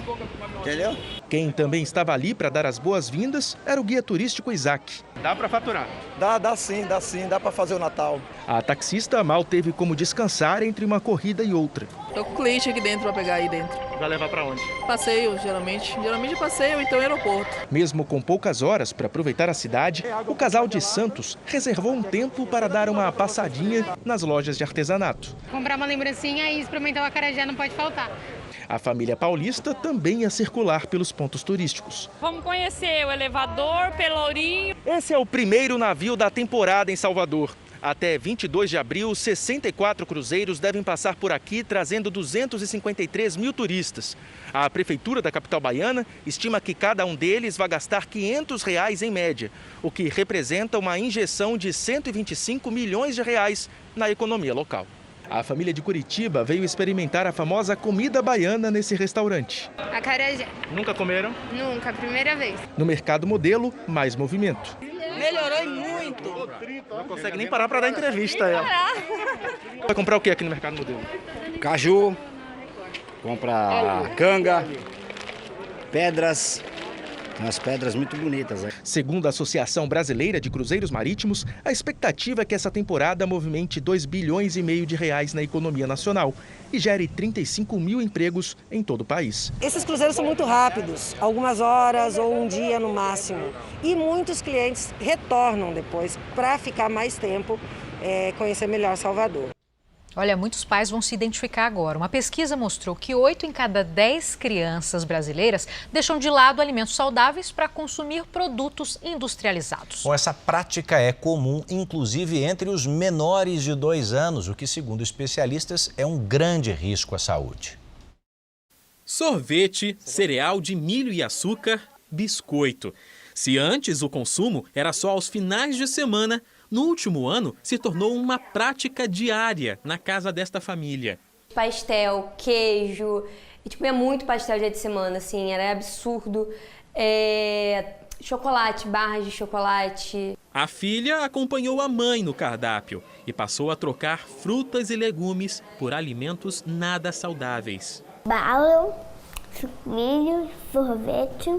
entendeu? Quem também estava ali para dar as boas-vindas era o guia turístico Isaac. Dá para faturar? Dá sim, dá para fazer o Natal. A taxista mal teve como descansar entre uma corrida e outra. Tô com o cliente aqui dentro para pegar aí dentro. Vai levar para onde? Passeio, geralmente passeio ou então aeroporto. Mesmo com poucas horas para aproveitar a cidade, o casal de Santos reservou um tempo para dar uma passadinha nas lojas de artesanato. Comprar uma lembrancinha e experimentar o acarajé não pode faltar. A família paulista também ia circular pelos pontos turísticos. Vamos conhecer o elevador, Pelourinho. Esse é o primeiro navio da temporada em Salvador. Até 22 de abril, 64 cruzeiros devem passar por aqui, trazendo 253 mil turistas. A Prefeitura da capital baiana estima que cada um deles vai gastar R$ 500 em média, o que representa uma injeção de 125 milhões de reais na economia local. A família de Curitiba veio experimentar a famosa comida baiana nesse restaurante. Acarajé. Nunca comeram? Nunca, primeira vez. No mercado modelo, mais movimento. Melhorou muito. Não consegue nem parar para dar entrevista. Vai comprar o que aqui no mercado modelo? Caju, compra canga, pedras. Umas pedras muito bonitas. Segundo a Associação Brasileira de Cruzeiros Marítimos, a expectativa é que essa temporada movimente 2,5 bilhões de reais na economia nacional e gere 35 mil empregos em todo o país. Esses cruzeiros são muito rápidos, algumas horas ou um dia no máximo. E muitos clientes retornam depois para ficar mais tempo, conhecer melhor Salvador. Olha, muitos pais vão se identificar agora. Uma pesquisa mostrou que 8 em cada 10 crianças brasileiras deixam de lado alimentos saudáveis para consumir produtos industrializados. Bom, essa prática é comum, inclusive entre os menores de 2 anos, o que, segundo especialistas, é um grande risco à saúde. Sorvete, cereal de milho e açúcar, biscoito. Se antes o consumo era só aos finais de semana, no último ano se tornou uma prática diária na casa desta família. Pastel, queijo, e comia muito pastel dia de semana, assim, era absurdo. Chocolate, barras de chocolate. A filha acompanhou a mãe no cardápio e passou a trocar frutas e legumes por alimentos nada saudáveis. Bala, milho, sorvete,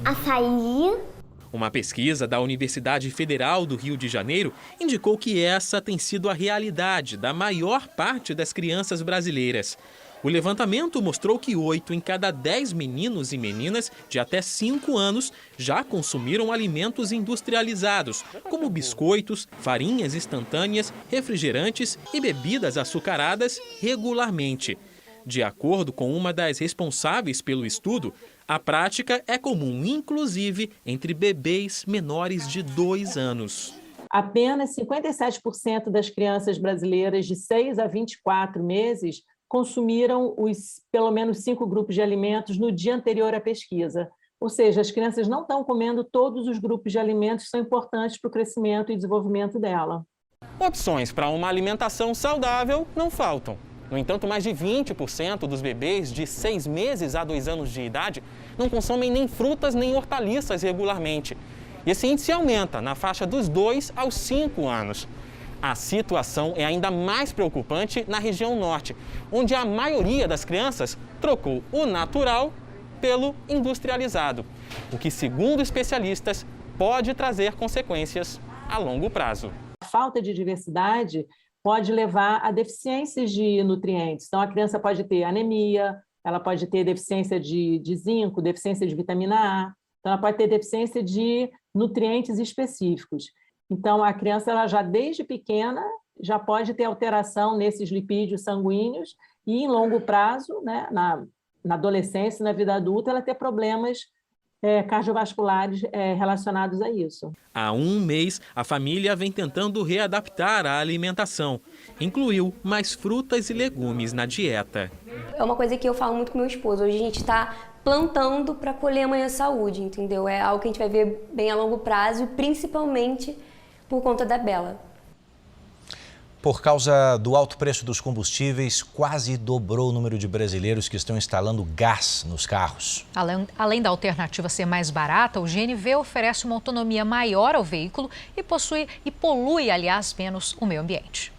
açaí. Uma pesquisa da Universidade Federal do Rio de Janeiro indicou que essa tem sido a realidade da maior parte das crianças brasileiras. O levantamento mostrou que 8 em cada 10 meninos e meninas de até 5 anos já consumiram alimentos industrializados, como biscoitos, farinhas instantâneas, refrigerantes e bebidas açucaradas regularmente. De acordo com uma das responsáveis pelo estudo, a prática é comum, inclusive, entre bebês menores de 2 anos. Apenas 57% das crianças brasileiras de 6 a 24 meses consumiram os pelo menos 5 grupos de alimentos no dia anterior à pesquisa. Ou seja, as crianças não estão comendo todos os grupos de alimentos que são importantes para o crescimento e desenvolvimento dela. Opções para uma alimentação saudável não faltam. No entanto, mais de 20% dos bebês de 6 meses a 2 anos de idade não consomem nem frutas nem hortaliças regularmente. E esse índice aumenta na faixa dos 2 aos 5 anos. A situação é ainda mais preocupante na região norte, onde a maioria das crianças trocou o natural pelo industrializado, o que, segundo especialistas, pode trazer consequências a longo prazo. A falta de diversidade pode levar a deficiências de nutrientes. Então, a criança pode ter anemia, ela pode ter deficiência de zinco, deficiência de vitamina A, então ela pode ter deficiência de nutrientes específicos. Então, a criança, ela já desde pequena, já pode ter alteração nesses lipídios sanguíneos e, em longo prazo, né, na adolescência, na vida adulta, ela ter problemas cardiovasculares relacionados a isso. Há um mês, a família vem tentando readaptar a alimentação. Incluiu mais frutas e legumes na dieta. É uma coisa que eu falo muito com meu esposo. Hoje a gente está plantando para colher amanhã saúde, entendeu? É algo que a gente vai ver bem a longo prazo, principalmente por conta da Bela. Por causa do alto preço dos combustíveis, quase dobrou o número de brasileiros que estão instalando gás nos carros. Além da alternativa ser mais barata, o GNV oferece uma autonomia maior ao veículo e polui, aliás, menos o meio ambiente.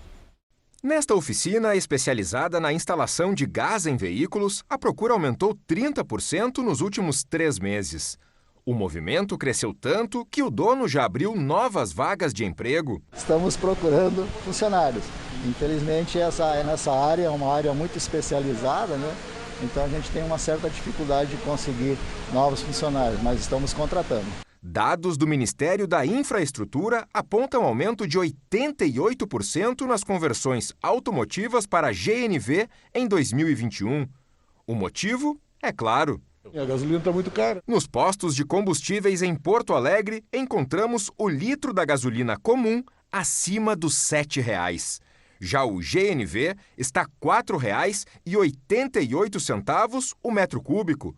Nesta oficina especializada na instalação de gás em veículos, a procura aumentou 30% nos últimos 3 meses. O movimento cresceu tanto que o dono já abriu novas vagas de emprego. Estamos procurando funcionários. Infelizmente, nessa área é uma área muito especializada, né? Então a gente tem uma certa dificuldade de conseguir novos funcionários, mas estamos contratando. Dados do Ministério da Infraestrutura apontam aumento de 88% nas conversões automotivas para GNV em 2021. O motivo é claro. A gasolina está muito cara. Nos postos de combustíveis em Porto Alegre, encontramos o litro da gasolina comum acima dos R$ 7,00. Já o GNV está R$ 4,88 o metro cúbico.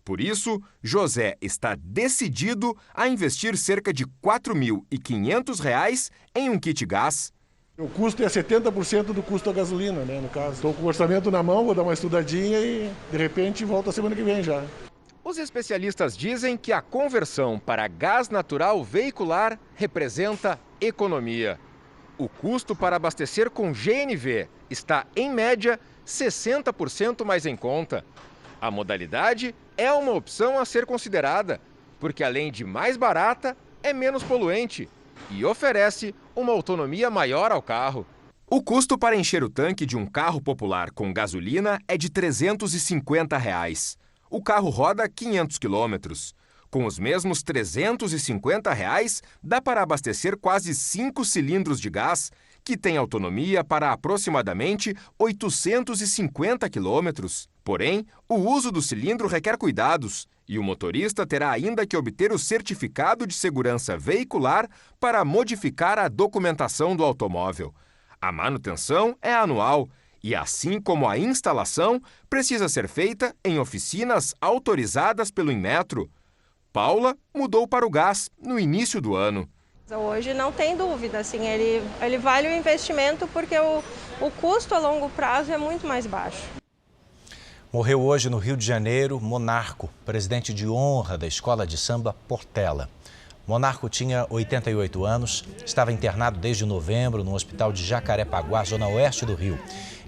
Por isso, José está decidido a investir cerca de R$ 4.500 em um kit gás. O custo é 70% do custo da gasolina, né, no caso. Estou com o orçamento na mão, vou dar uma estudadinha e, de repente, volto a semana que vem já. Os especialistas dizem que a conversão para gás natural veicular representa economia. O custo para abastecer com GNV está, em média, 60% mais em conta. A modalidade é uma opção a ser considerada, porque além de mais barata, é menos poluente e oferece uma autonomia maior ao carro. O custo para encher o tanque de um carro popular com gasolina é de R$ 350. O carro roda 500 quilômetros. Com os mesmos R$ 350, dá para abastecer quase 5 cilindros de gás, que tem autonomia para aproximadamente 850 quilômetros. Porém, o uso do cilindro requer cuidados e o motorista terá ainda que obter o certificado de segurança veicular para modificar a documentação do automóvel. A manutenção é anual e, assim como a instalação, precisa ser feita em oficinas autorizadas pelo Inmetro. Paula mudou para o gás no início do ano. Hoje não tem dúvida, assim, ele vale o investimento porque o custo a longo prazo é muito mais baixo. Morreu hoje no Rio de Janeiro Monarco, presidente de honra da escola de samba Portela. Monarco tinha 88 anos, estava internado desde novembro no hospital de Jacarepaguá, zona oeste do Rio.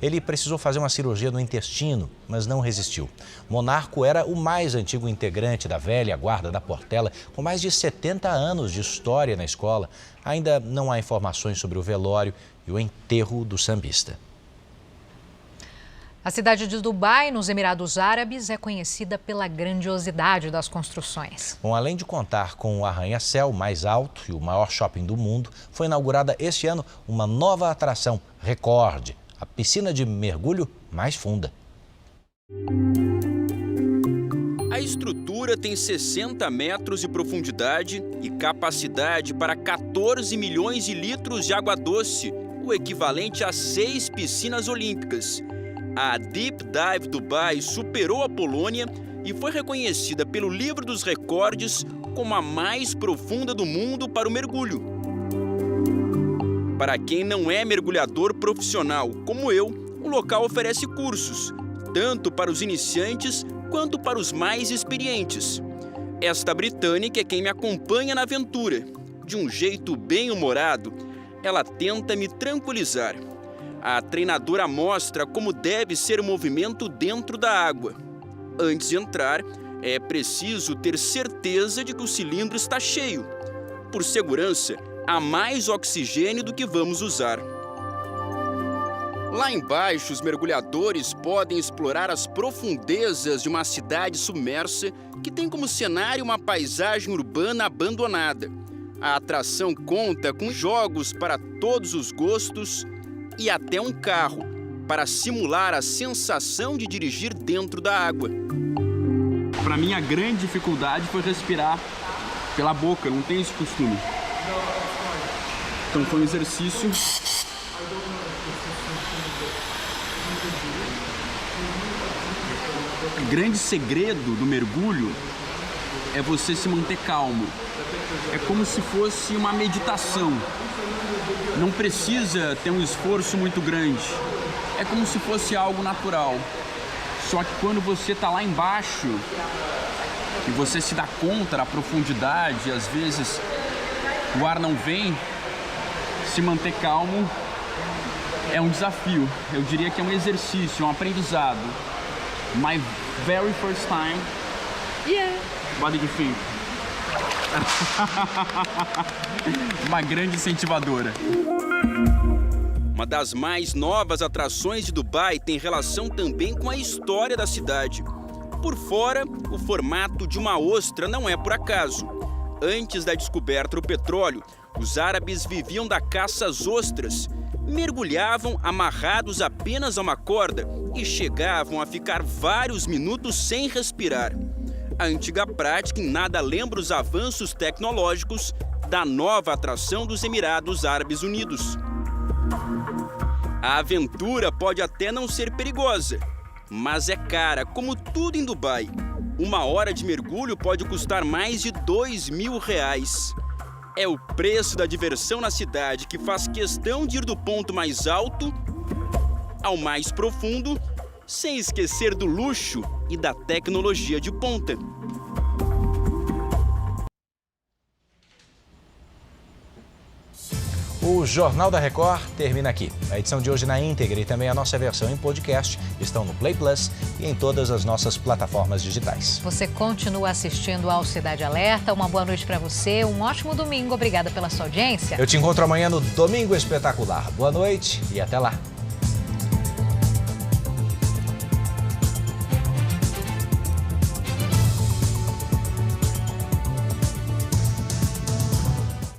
Ele precisou fazer uma cirurgia no intestino, mas não resistiu. Monarco era o mais antigo integrante da velha guarda da Portela, com mais de 70 anos de história na escola. Ainda não há informações sobre o velório e o enterro do sambista. A cidade de Dubai, nos Emirados Árabes, é conhecida pela grandiosidade das construções. Bom, além de contar com o arranha-céu mais alto e o maior shopping do mundo, foi inaugurada este ano uma nova atração recorde, a piscina de mergulho mais funda. A estrutura tem 60 metros de profundidade e capacidade para 14 milhões de litros de água doce, o equivalente a 6 piscinas olímpicas. A Deep Dive Dubai superou a Polônia e foi reconhecida pelo Livro dos Recordes como a mais profunda do mundo para o mergulho. Para quem não é mergulhador profissional, como eu, O local oferece cursos, tanto para os iniciantes quanto para os mais experientes. Esta britânica é quem me acompanha na aventura. De um jeito bem humorado, ela tenta me tranquilizar. A treinadora mostra como deve ser o movimento dentro da água. Antes de entrar, é preciso ter certeza de que o cilindro está cheio. Por segurança, há mais oxigênio do que vamos usar. Lá embaixo, os mergulhadores podem explorar as profundezas de uma cidade submersa que tem como cenário uma paisagem urbana abandonada. A atração conta com jogos para todos os gostos e até um carro, para simular a sensação de dirigir dentro da água. Para mim, a grande dificuldade foi respirar pela boca, não tenho esse costume. Então foi um exercício. O grande segredo do mergulho é você se manter calmo. É como se fosse uma meditação. Não precisa ter um esforço muito grande. É como se fosse algo natural. Só que quando você está lá embaixo e você se dá conta da profundidade, às vezes o ar não vem, se manter calmo é um desafio. Eu diria que é um exercício, um aprendizado. My very first time. Yeah. What did you think? Uma grande incentivadora. Uma das mais novas atrações de Dubai tem relação também com a história da cidade. Por fora, o formato de uma ostra não é por acaso. Antes da descoberta do petróleo, os árabes viviam da caça às ostras. Mergulhavam amarrados apenas a uma corda e chegavam a ficar vários minutos sem respirar. A antiga prática em nada lembra os avanços tecnológicos da nova atração dos Emirados Árabes Unidos. A aventura pode até não ser perigosa, mas é cara, como tudo em Dubai. 1 hora de mergulho pode custar mais de R$2.000. É o preço da diversão na cidade que faz questão de ir do ponto mais alto ao mais profundo, sem esquecer do luxo e da tecnologia de ponta. O Jornal da Record termina aqui. A edição de hoje na íntegra e também a nossa versão em podcast estão no Play Plus e em todas as nossas plataformas digitais. Você continua assistindo ao Cidade Alerta. Uma boa noite para você, um ótimo domingo. Obrigada pela sua audiência. Eu te encontro amanhã no Domingo Espetacular. Boa noite e até lá.